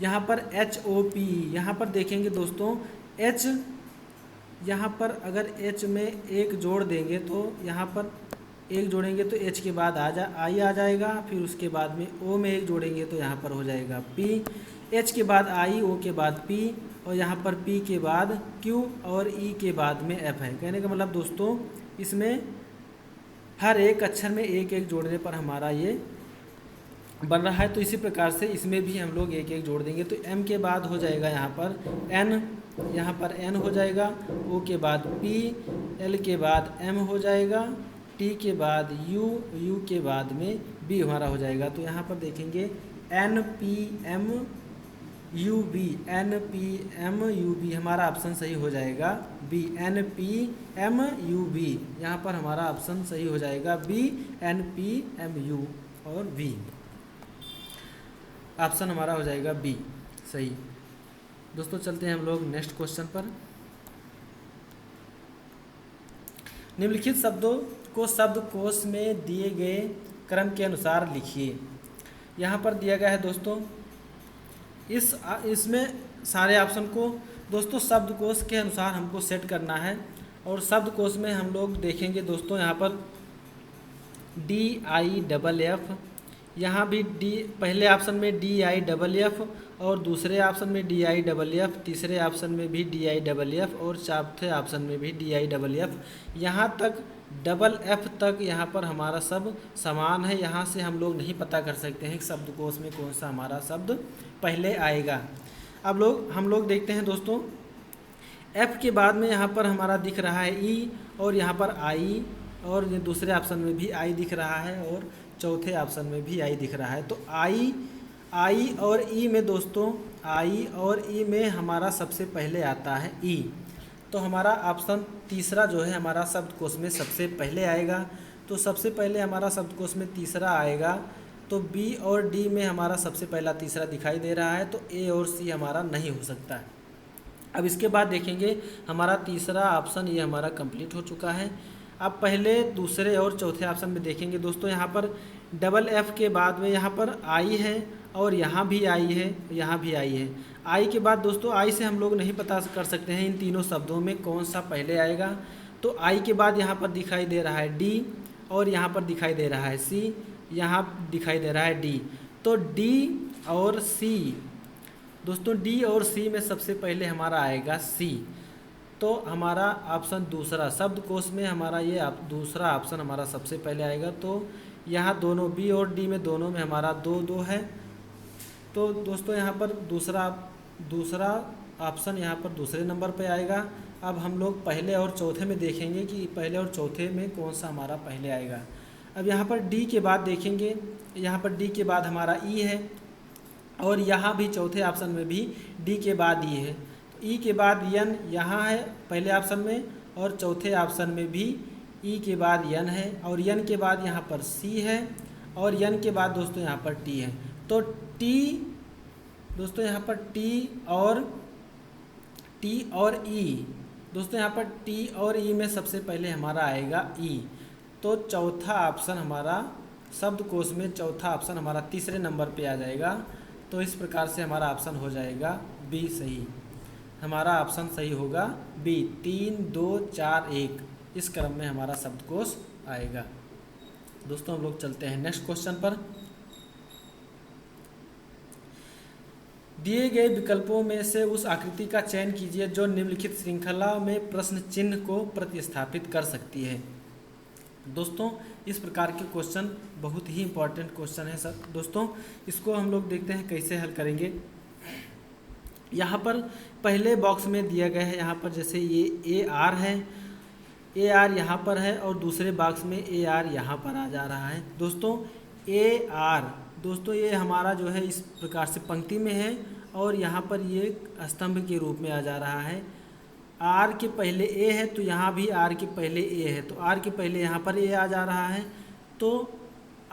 यहाँ पर HOP, यहाँ पर देखेंगे दोस्तों H, यहाँ पर अगर H में एक जोड़ देंगे तो यहाँ पर एक जोड़ेंगे तो H के बाद I आ जाएगा, फिर उसके बाद में O में एक जोड़ेंगे तो यहाँ पर हो जाएगा P, H के बाद I, O के बाद P और यहाँ पर P के बाद Q और E के बाद में F है। कहने का मतलब दोस्तों इसमें हर एक अक्षर में एक एक जोड़ने पर हमारा ये बन रहा है। तो इसी प्रकार से इसमें भी हम लोग एक एक जोड़ देंगे तो M के बाद हो जाएगा यहाँ पर N, यहाँ पर N हो जाएगा, O के बाद P, L के बाद M हो जाएगा, T के बाद U, U के बाद में B हमारा हो जाएगा। तो यहाँ पर देखेंगे NPMUB हमारा ऑप्शन सही हो जाएगा B, NPMUB। यहाँ पर हमारा ऑप्शन सही हो जाएगा B, NPMU और V। ऑप्शन हमारा हो जाएगा B सही। दोस्तों चलते हैं हम लोग नेक्स्ट क्वेश्चन पर। निम्नलिखित शब्दों को शब्दकोश में दिए गए क्रम के अनुसार लिखिए। यहाँ पर दिया गया है दोस्तों इसमें सारे ऑप्शन को दोस्तों शब्दकोश के अनुसार हमको सेट करना है। और शब्दकोश में हम लोग देखेंगे दोस्तों यहाँ पर DIFF, यहाँ भी पहले ऑप्शन में DIFF और दूसरे ऑप्शन में DIFF, तीसरे ऑप्शन में भी DIFF और चौथे ऑप्शन में भी DIFF। यहाँ तक FF तक यहाँ पर हमारा सब समान है। यहाँ से हम लोग नहीं पता कर सकते हैं कि शब्दकोश में कौन सा हमारा शब्द पहले आएगा। अब हम लोग देखते हैं दोस्तों F के बाद में यहाँ पर हमारा दिख रहा है E और यहाँ पर I और दूसरे ऑप्शन में भी I दिख रहा है और चौथे ऑप्शन में भी I दिख रहा है। तो I और E में दोस्तों I और E में हमारा सबसे पहले आता है E। तो हमारा ऑप्शन तीसरा जो है हमारा शब्दकोश में सबसे पहले आएगा। तो सबसे पहले हमारा शब्दकोश में तीसरा आएगा तो B और D में हमारा सबसे पहला तीसरा दिखाई दे रहा है। तो A और C हमारा नहीं हो सकता है। अब इसके बाद देखेंगे हमारा तीसरा ऑप्शन ये हमारा कंप्लीट हो चुका है। अब पहले दूसरे और चौथे ऑप्शन में देखेंगे दोस्तों यहाँ पर FF के बाद में यहाँ पर I है और यहाँ भी I है, यहाँ भी I है। I के बाद दोस्तों I से हम लोग नहीं पता कर सकते हैं इन तीनों शब्दों में कौन सा पहले आएगा। तो I के बाद यहाँ पर दिखाई दे रहा है D और यहाँ पर दिखाई दे रहा है C, यहाँ दिखाई दे रहा है डी। तो डी और सी, दोस्तों डी और सी में सबसे पहले हमारा आएगा सी। तो हमारा ऑप्शन दूसरा, शब्दकोश में हमारा ये दूसरा ऑप्शन हमारा सबसे पहले आएगा। तो यहाँ दोनों बी और डी में दोनों में हमारा 2-2 है। तो दोस्तों यहाँ पर दूसरा ऑप्शन यहाँ पर दूसरे नंबर पे आएगा। अब हम लोग पहले और चौथे में देखेंगे कि पहले और चौथे में कौन सा हमारा पहले आएगा। अब यहाँ पर डी के बाद देखेंगे, यहाँ पर डी के बाद हमारा ई है और यहाँ भी चौथे ऑप्शन में भी डी के बाद ई है। तो ई के बाद यन यहाँ है पहले ऑप्शन में और चौथे ऑप्शन में भी ई के बाद यन है और यन के बाद यहाँ पर सी है और यन के बाद दोस्तों यहाँ पर टी है। तो टी दोस्तों यहाँ पर टी और ई, दोस्तों यहाँ पर टी और ई में सबसे पहले हमारा आएगा ई। तो चौथा ऑप्शन हमारा शब्दकोश में चौथा ऑप्शन हमारा तीसरे नंबर पे आ जाएगा। तो इस प्रकार से हमारा ऑप्शन हो जाएगा बी सही। हमारा ऑप्शन सही होगा बी, 3, 2, 4, 1 इस क्रम में हमारा शब्दकोश आएगा। दोस्तों हम लोग चलते हैं नेक्स्ट क्वेश्चन पर। दिए गए विकल्पों में से उस आकृति का चयन कीजिए जो निम्नलिखित श्रृंखला में प्रश्न चिन्ह को प्रतिस्थापित कर सकती है। दोस्तों इस प्रकार के क्वेश्चन बहुत ही इंपॉर्टेंट क्वेश्चन है सर। दोस्तों इसको हम लोग देखते हैं कैसे हल करेंगे। यहाँ पर पहले बॉक्स में दिया गया है, यहाँ पर जैसे ये ए आर है, ए आर यहाँ पर है और दूसरे बॉक्स में ए आर यहाँ पर आ जा रहा है। दोस्तों ए आर, दोस्तों ये हमारा जो है इस प्रकार से पंक्ति में है और यहाँ पर ये स्तंभ के रूप में आ जा रहा है। आर के पहले ए है तो यहाँ भी आर के पहले ए है, तो आर के पहले यहाँ पर ए आ जा रहा है। तो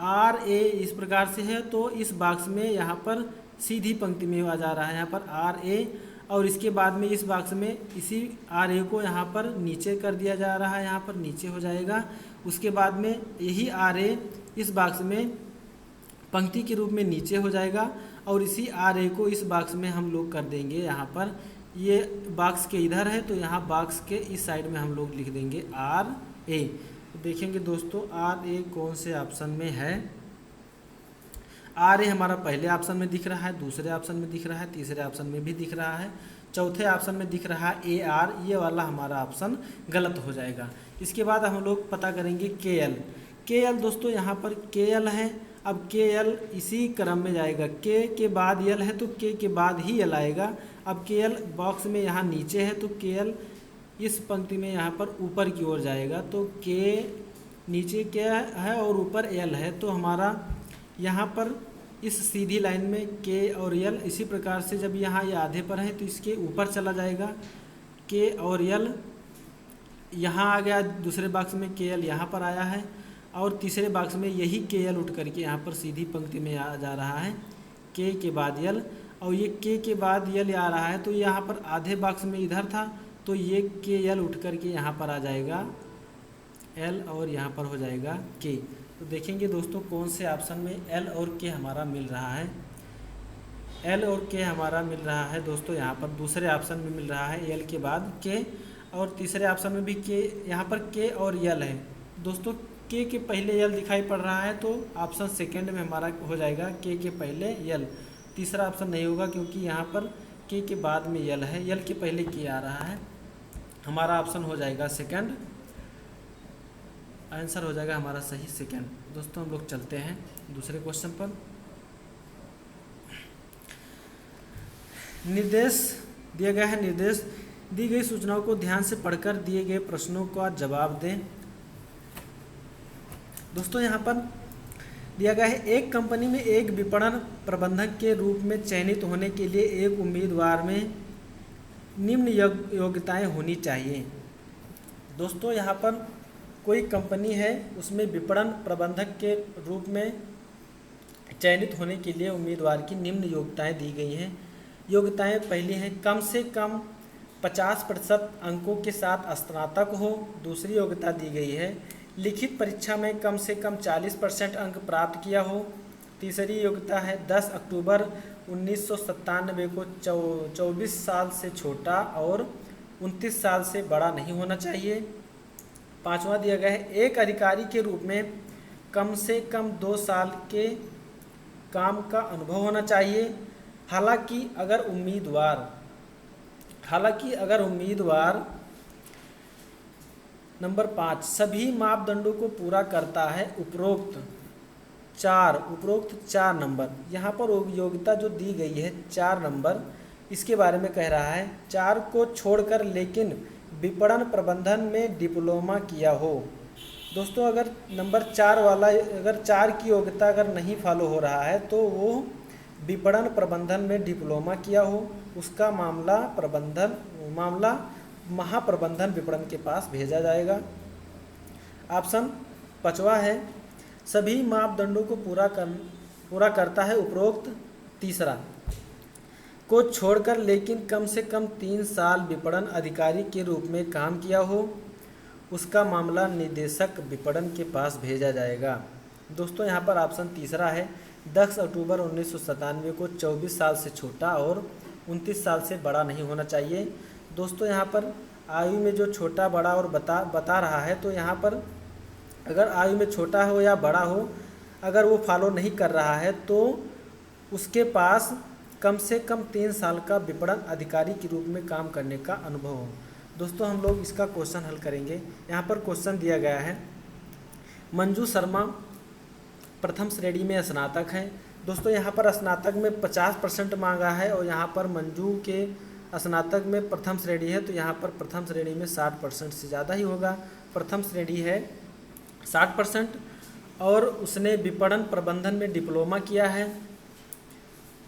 आर ए इस प्रकार से है तो इस बॉक्स में यहाँ पर सीधी पंक्ति में आ जा रहा है, यहाँ पर आर ए और इसके बाद में इस बॉक्स में इसी आर ए को यहाँ पर नीचे कर दिया जा रहा है, यहाँ पर नीचे हो जाएगा। उसके बाद में यही आर ए इस बॉक्स में पंक्ति के रूप में नीचे हो जाएगा और इसी आर ए को इस बॉक्स में हम लोग कर देंगे, यहाँ पर ये बॉक्स के इधर है तो यहाँ बॉक्स के इस साइड में हम लोग लिख देंगे आर ए। तो देखेंगे दोस्तों आर ए कौन से ऑप्शन में है। आर ए हमारा पहले ऑप्शन में दिख रहा है, दूसरे ऑप्शन में दिख रहा है, तीसरे ऑप्शन में भी दिख रहा है, चौथे ऑप्शन में दिख रहा है ए आर। ये वाला हमारा ऑप्शन गलत हो जाएगा। इसके बाद हम लोग पता करेंगे के एल। के एल दोस्तों यहाँ पर के एल है, अब के एल इसी क्रम में जाएगा, के बाद यल है तो के बाद ही यल आएगा। अब के एल बॉक्स में यहाँ नीचे है तो के एल इस पंक्ति में यहाँ पर ऊपर की ओर जाएगा। तो के नीचे क्या है और ऊपर एल है, तो हमारा यहाँ पर इस सीधी लाइन में के और यल इसी प्रकार से जब यहाँ ये आधे पर है तो इसके ऊपर चला जाएगा। के और यल यहाँ आ गया, दूसरे बॉक्स में के एल यहाँ पर आया है और तीसरे बॉक्स में यही के एल उठ करके यहाँ पर सीधी पंक्ति में आ जा रहा है के बाद यल, और ये के बाद यल आ रहा है तो यहाँ पर आधे बॉक्स में इधर था तो ये के यल उठ करके यहाँ पर आ जाएगा एल और यहाँ पर हो जाएगा के। तो देखेंगे दोस्तों कौन से ऑप्शन में एल और के हमारा मिल रहा है। एल और के हमारा मिल रहा है दोस्तों यहाँ पर दूसरे ऑप्शन में मिल रहा है एल के बाद के, और तीसरे ऑप्शन में भी के, यहाँ पर के और यल है। दोस्तों के पहले यल दिखाई पड़ रहा है तो ऑप्शन सेकंड में हमारा हो जाएगा के पहले यल। तीसरा ऑप्शन नहीं होगा क्योंकि यहाँ पर के बाद में यल है, यल के पहले के आ रहा है। हमारा ऑप्शन हो जाएगा सेकंड, आंसर हो जाएगा हमारा सही सेकंड। दोस्तों हम लोग चलते हैं दूसरे क्वेश्चन पर। निर्देश दिया गया है, निर्देश दी गई सूचनाओं को ध्यान से पढ़कर दिए गए प्रश्नों का जवाब दें। दोस्तों यहाँ पर दिया गया है, एक कंपनी में एक विपणन प्रबंधक के रूप में चयनित होने के लिए एक उम्मीदवार में निम्न योग्यताएं होनी चाहिए। दोस्तों यहाँ पर कोई कंपनी है, उसमें विपणन प्रबंधक के रूप में चयनित होने के लिए उम्मीदवार की निम्न योग्यताएं दी गई हैं। योग्यताएं पहली हैं, कम से कम 50% अंकों के साथ स्नातक हो। दूसरी योग्यता दी गई है, लिखित परीक्षा में कम से कम 40% अंक प्राप्त किया हो। तीसरी योग्यता है 10 अक्टूबर 1997 को 24 साल से छोटा और 29 साल से बड़ा नहीं होना चाहिए। पांचवा दिया गया है, एक अधिकारी के रूप में कम से कम 2 साल के काम का अनुभव होना चाहिए। हालांकि अगर उम्मीदवार नंबर 5 सभी मापदंडों को पूरा करता है, उपरोक्त 4 नंबर, यहाँ पर योग्यता जो दी गई है 4 नंबर, इसके बारे में कह रहा है 4 को छोड़कर लेकिन विपणन प्रबंधन में डिप्लोमा किया हो। दोस्तों अगर नंबर 4 वाला, अगर 4 की योग्यता अगर नहीं फॉलो हो रहा है तो वो विपणन प्रबंधन में डिप्लोमा किया हो, उसका मामला महाप्रबंधन विपणन के पास भेजा जाएगा। ऑप्शन 5वां है सभी मापदंडों को पूरा करता है, उपरोक्त 3 को छोड़कर लेकिन कम से कम 3 साल विपणन अधिकारी के रूप में काम किया हो, उसका मामला निदेशक विपणन के पास भेजा जाएगा। दोस्तों यहाँ पर ऑप्शन 3 है 10 अक्टूबर 1997 को 24 साल से छोटा और 29 साल से बड़ा नहीं होना चाहिए। दोस्तों यहाँ पर आयु में जो छोटा बड़ा और बता रहा है, तो यहाँ पर अगर आयु में छोटा हो या बड़ा हो, अगर वो फॉलो नहीं कर रहा है तो उसके पास कम से कम 3 साल का विपणन अधिकारी के रूप में काम करने का अनुभव हो। दोस्तों हम लोग इसका क्वेश्चन हल करेंगे। यहाँ पर क्वेश्चन दिया गया है मंजू शर्मा प्रथम श्रेणी में स्नातक हैं। दोस्तों यहाँ पर स्नातक में 50% मांगा है और यहाँ पर मंजू के स्नातक में प्रथम श्रेणी है, तो यहाँ पर प्रथम श्रेणी में 60% से ज़्यादा ही होगा। प्रथम श्रेणी है 60% और उसने विपणन प्रबंधन में डिप्लोमा किया है।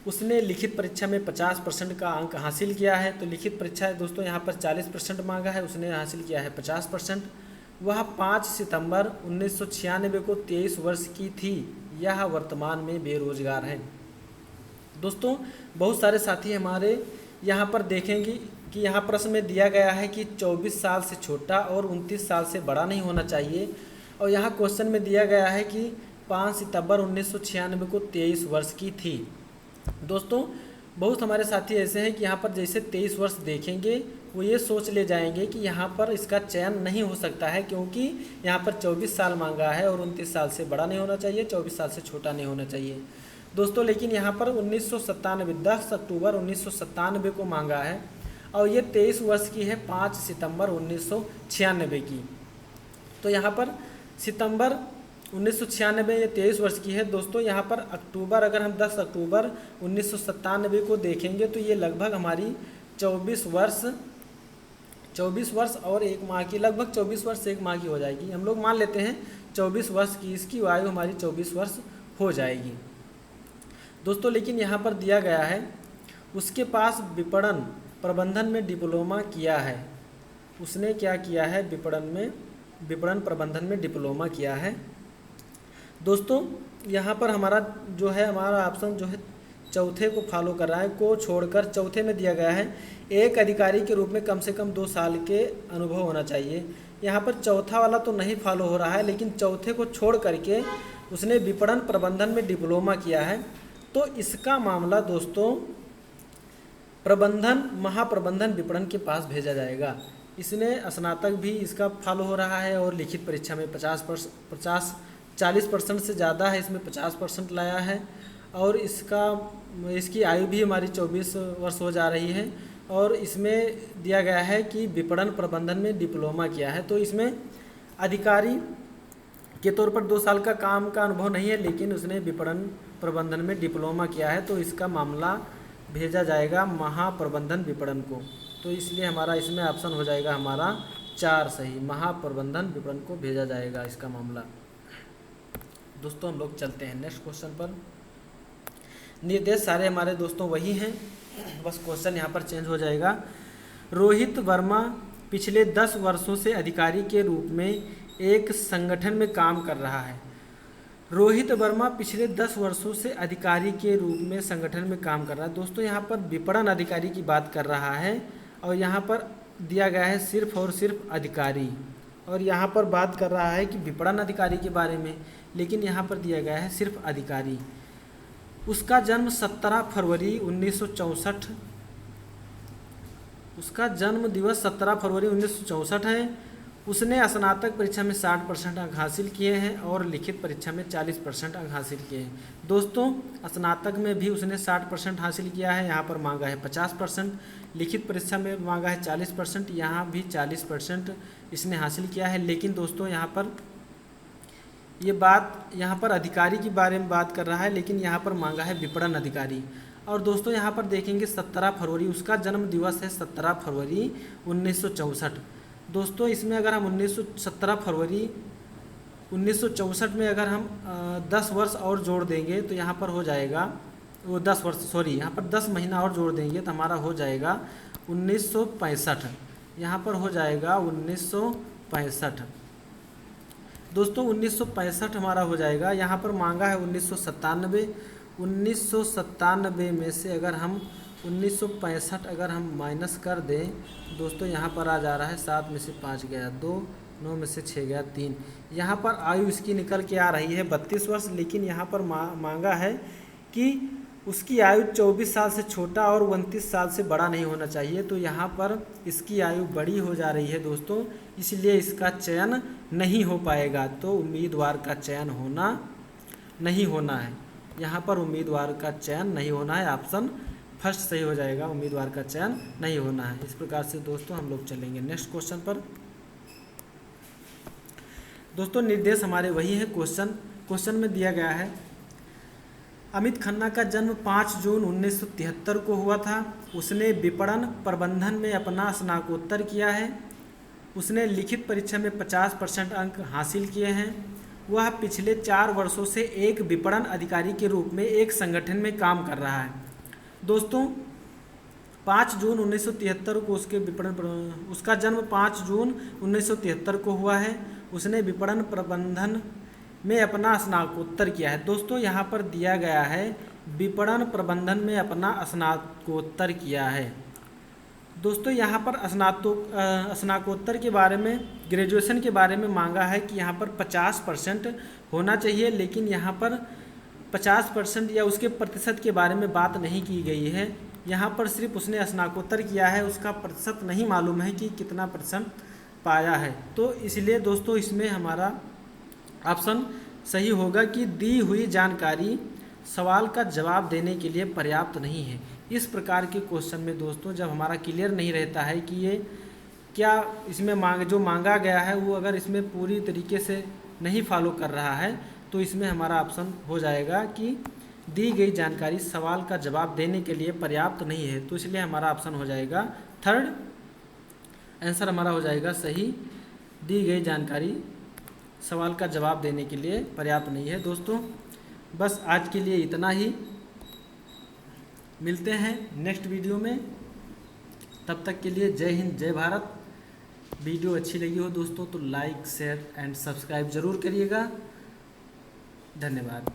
उसने लिखित परीक्षा में 50% का अंक हासिल किया है। तो लिखित परीक्षा है दोस्तों यहाँ पर 40% मांगा है, उसने हासिल किया है 50%। वह 5 सितंबर 1996 को 23 वर्ष की थी। यह वर्तमान में बेरोजगार है। दोस्तों बहुत सारे साथी हमारे यहाँ पर देखेंगे कि यहाँ प्रश्न में दिया गया है कि 24 साल से छोटा और 29 साल से बड़ा नहीं होना चाहिए, और यहाँ क्वेश्चन में दिया गया है कि 5 सितंबर 1996 को 23 वर्ष की थी। दोस्तों बहुत हमारे साथी ऐसे हैं कि यहाँ पर जैसे 23 वर्ष देखेंगे वो ये सोच ले जाएंगे कि यहाँ पर इसका चयन नहीं हो सकता है, क्योंकि यहाँ पर 24 साल मांगा है और 29 साल से बड़ा नहीं होना चाहिए, 24 साल से छोटा नहीं होना चाहिए। दोस्तों लेकिन यहाँ पर 1997 10 अक्टूबर 1997 को मांगा है और ये 23 वर्ष की है 5 सितंबर 1996 की। तो यहाँ पर सितंबर 1996 ये 23 वर्ष की है। दोस्तों यहाँ पर अक्टूबर, अगर हम 10 अक्टूबर 1997 को देखेंगे तो ये लगभग हमारी 24 वर्ष और 1 माह की, लगभग 24 वर्ष 1 माह की हो जाएगी। हम लोग मान लेते हैं 24 वर्ष की, इसकी आयु हमारी 24 वर्ष हो जाएगी। दोस्तों लेकिन यहाँ पर दिया गया है उसके पास विपणन प्रबंधन में डिप्लोमा किया है। उसने क्या किया है? विपणन प्रबंधन में डिप्लोमा किया है। दोस्तों यहाँ पर हमारा ऑप्शन जो है चौथे को फॉलो कर रहा है, को छोड़कर चौथे में दिया गया है एक अधिकारी के रूप में कम से कम 2 साल के अनुभव होना चाहिए। यहाँ पर चौथा वाला तो नहीं फॉलो हो रहा है, लेकिन चौथे को छोड़ करके उसने विपणन प्रबंधन में डिप्लोमा किया है। तो इसका मामला दोस्तों महाप्रबंधन विपणन के पास भेजा जाएगा। इसने स्नातक भी इसका फॉलो हो रहा है और लिखित परीक्षा में 40% से ज़्यादा है, इसमें 50% लाया है और इसकी आयु भी हमारी 24 वर्ष हो जा रही है और इसमें दिया गया है कि विपणन प्रबंधन में डिप्लोमा किया है। तो इसमें अधिकारी के तौर पर 2 साल का काम का अनुभव नहीं है, लेकिन उसने विपणन प्रबंधन में डिप्लोमा किया है, तो इसका मामला भेजा जाएगा महाप्रबंधन विपणन को। तो इसलिए हमारा इसमें ऑप्शन हो जाएगा हमारा 4 सही, महाप्रबंधन विपणन को भेजा जाएगा इसका मामला। दोस्तों हम लोग चलते हैं नेक्स्ट क्वेश्चन पर। निर्देश सारे हमारे दोस्तों वही हैं, बस क्वेश्चन यहाँ पर चेंज हो जाएगा। रोहित वर्मा पिछले 10 वर्षों से अधिकारी के रूप में एक संगठन में काम कर रहा है। रोहित वर्मा पिछले 10 वर्षों से अधिकारी के रूप में संगठन में काम कर रहा है। दोस्तों यहाँ पर विपणन अधिकारी की बात कर रहा है और यहाँ पर दिया गया है सिर्फ और सिर्फ अधिकारी, और यहाँ पर बात कर रहा है कि विपणन अधिकारी के बारे में, लेकिन यहाँ पर दिया गया है सिर्फ अधिकारी। उसका जन्म 17 फरवरी 1964, उसका जन्म दिवस 17 फरवरी 1964 है उसने स्नातक परीक्षा में 60% अंक हासिल किए हैं और लिखित परीक्षा में 40% अंक हासिल किए हैं। दोस्तों स्नातक में भी उसने 60% हासिल किया है, यहाँ पर मांगा है 50%, लिखित परीक्षा में मांगा है 40%, यहाँ भी 40% इसने हासिल किया है। लेकिन दोस्तों यहाँ पर अधिकारी के बारे में बात कर रहा है, लेकिन यहाँ पर मांगा है विपणन अधिकारी। और दोस्तों यहाँ पर देखेंगे 17 फरवरी उसका जन्म दिवस है, 17 फरवरी 1964। दोस्तों इसमें अगर हम 17 फरवरी 1964 में अगर हम 10 वर्ष और जोड़ देंगे तो यहाँ पर हो जाएगा वो 10 वर्ष, सॉरी यहाँ पर 10 महीना और जोड़ देंगे तो हमारा हो जाएगा 1965। यहाँ पर हो जाएगा 1965। दोस्तों 1965 हमारा हो जाएगा। यहाँ पर मांगा है 1997। 1997 में से अगर हम 1965 अगर हम माइनस कर दें दोस्तों, यहाँ पर आ जा रहा है 7 में से 5 गया 2, 9 में से 6 गया 3। यहाँ पर आयु इसकी निकल के आ रही है 32 वर्ष, लेकिन यहाँ पर मांगा है कि उसकी आयु 24 साल से छोटा और 29 साल से बड़ा नहीं होना चाहिए। तो यहाँ पर इसकी आयु बड़ी हो जा रही है दोस्तों, इसलिए इसका चयन नहीं हो पाएगा। तो उम्मीदवार का चयन नहीं होना है, यहाँ पर उम्मीदवार का चयन नहीं होना है। ऑप्शन फर्स्ट सही हो जाएगा, उम्मीदवार का चयन नहीं होना है। इस प्रकार से दोस्तों हम लोग चलेंगे नेक्स्ट क्वेश्चन पर। दोस्तों निर्देश हमारे वही है। क्वेश्चन में दिया गया है अमित खन्ना का जन्म 5 जून 1973 को हुआ था। उसने विपणन प्रबंधन में अपना स्नातकोत्तर किया है। उसने लिखित परीक्षा में 50% अंक हासिल किए हैं। वह पिछले 4 वर्षों से एक विपणन अधिकारी के रूप में एक संगठन में काम कर रहा है। दोस्तों 5 जून 1973 को उसका जन्म 5 जून 1973 को हुआ है। उसने विपणन प्रबंधन में अपना स्नातकोत्तर किया है। दोस्तों यहाँ पर दिया गया है विपणन प्रबंधन में अपना स्नातकोत्तर किया है। दोस्तों यहाँ पर स्नातकोत्तर के बारे में, ग्रेजुएशन के बारे में मांगा है कि यहाँ पर 50% होना चाहिए, लेकिन यहाँ पर 50% या उसके प्रतिशत के बारे में बात नहीं की गई है। यहाँ पर सिर्फ उसने स्नातकोत्तर किया है, उसका प्रतिशत नहीं मालूम है कि कितना % पाया है। तो इसलिए दोस्तों इसमें हमारा ऑप्शन सही होगा कि दी हुई जानकारी सवाल का जवाब देने के लिए पर्याप्त नहीं है। इस प्रकार के क्वेश्चन में दोस्तों जब हमारा क्लियर नहीं रहता है कि ये क्या इसमें जो मांगा गया है वो अगर इसमें पूरी तरीके से नहीं फॉलो कर रहा है, तो इसमें हमारा ऑप्शन हो जाएगा कि दी गई जानकारी सवाल का जवाब देने के लिए पर्याप्त नहीं है। तो इसलिए हमारा ऑप्शन हो जाएगा थर्ड, आंसर हमारा हो जाएगा सही। दी गई जानकारी सवाल का जवाब देने के लिए पर्याप्त नहीं है। दोस्तों बस आज के लिए इतना ही, मिलते हैं नेक्स्ट वीडियो में। तब तक के लिए जय हिंद जय भारत। वीडियो अच्छी लगी हो दोस्तों तो लाइक शेयर एंड सब्सक्राइब ज़रूर करिएगा। धन्यवाद।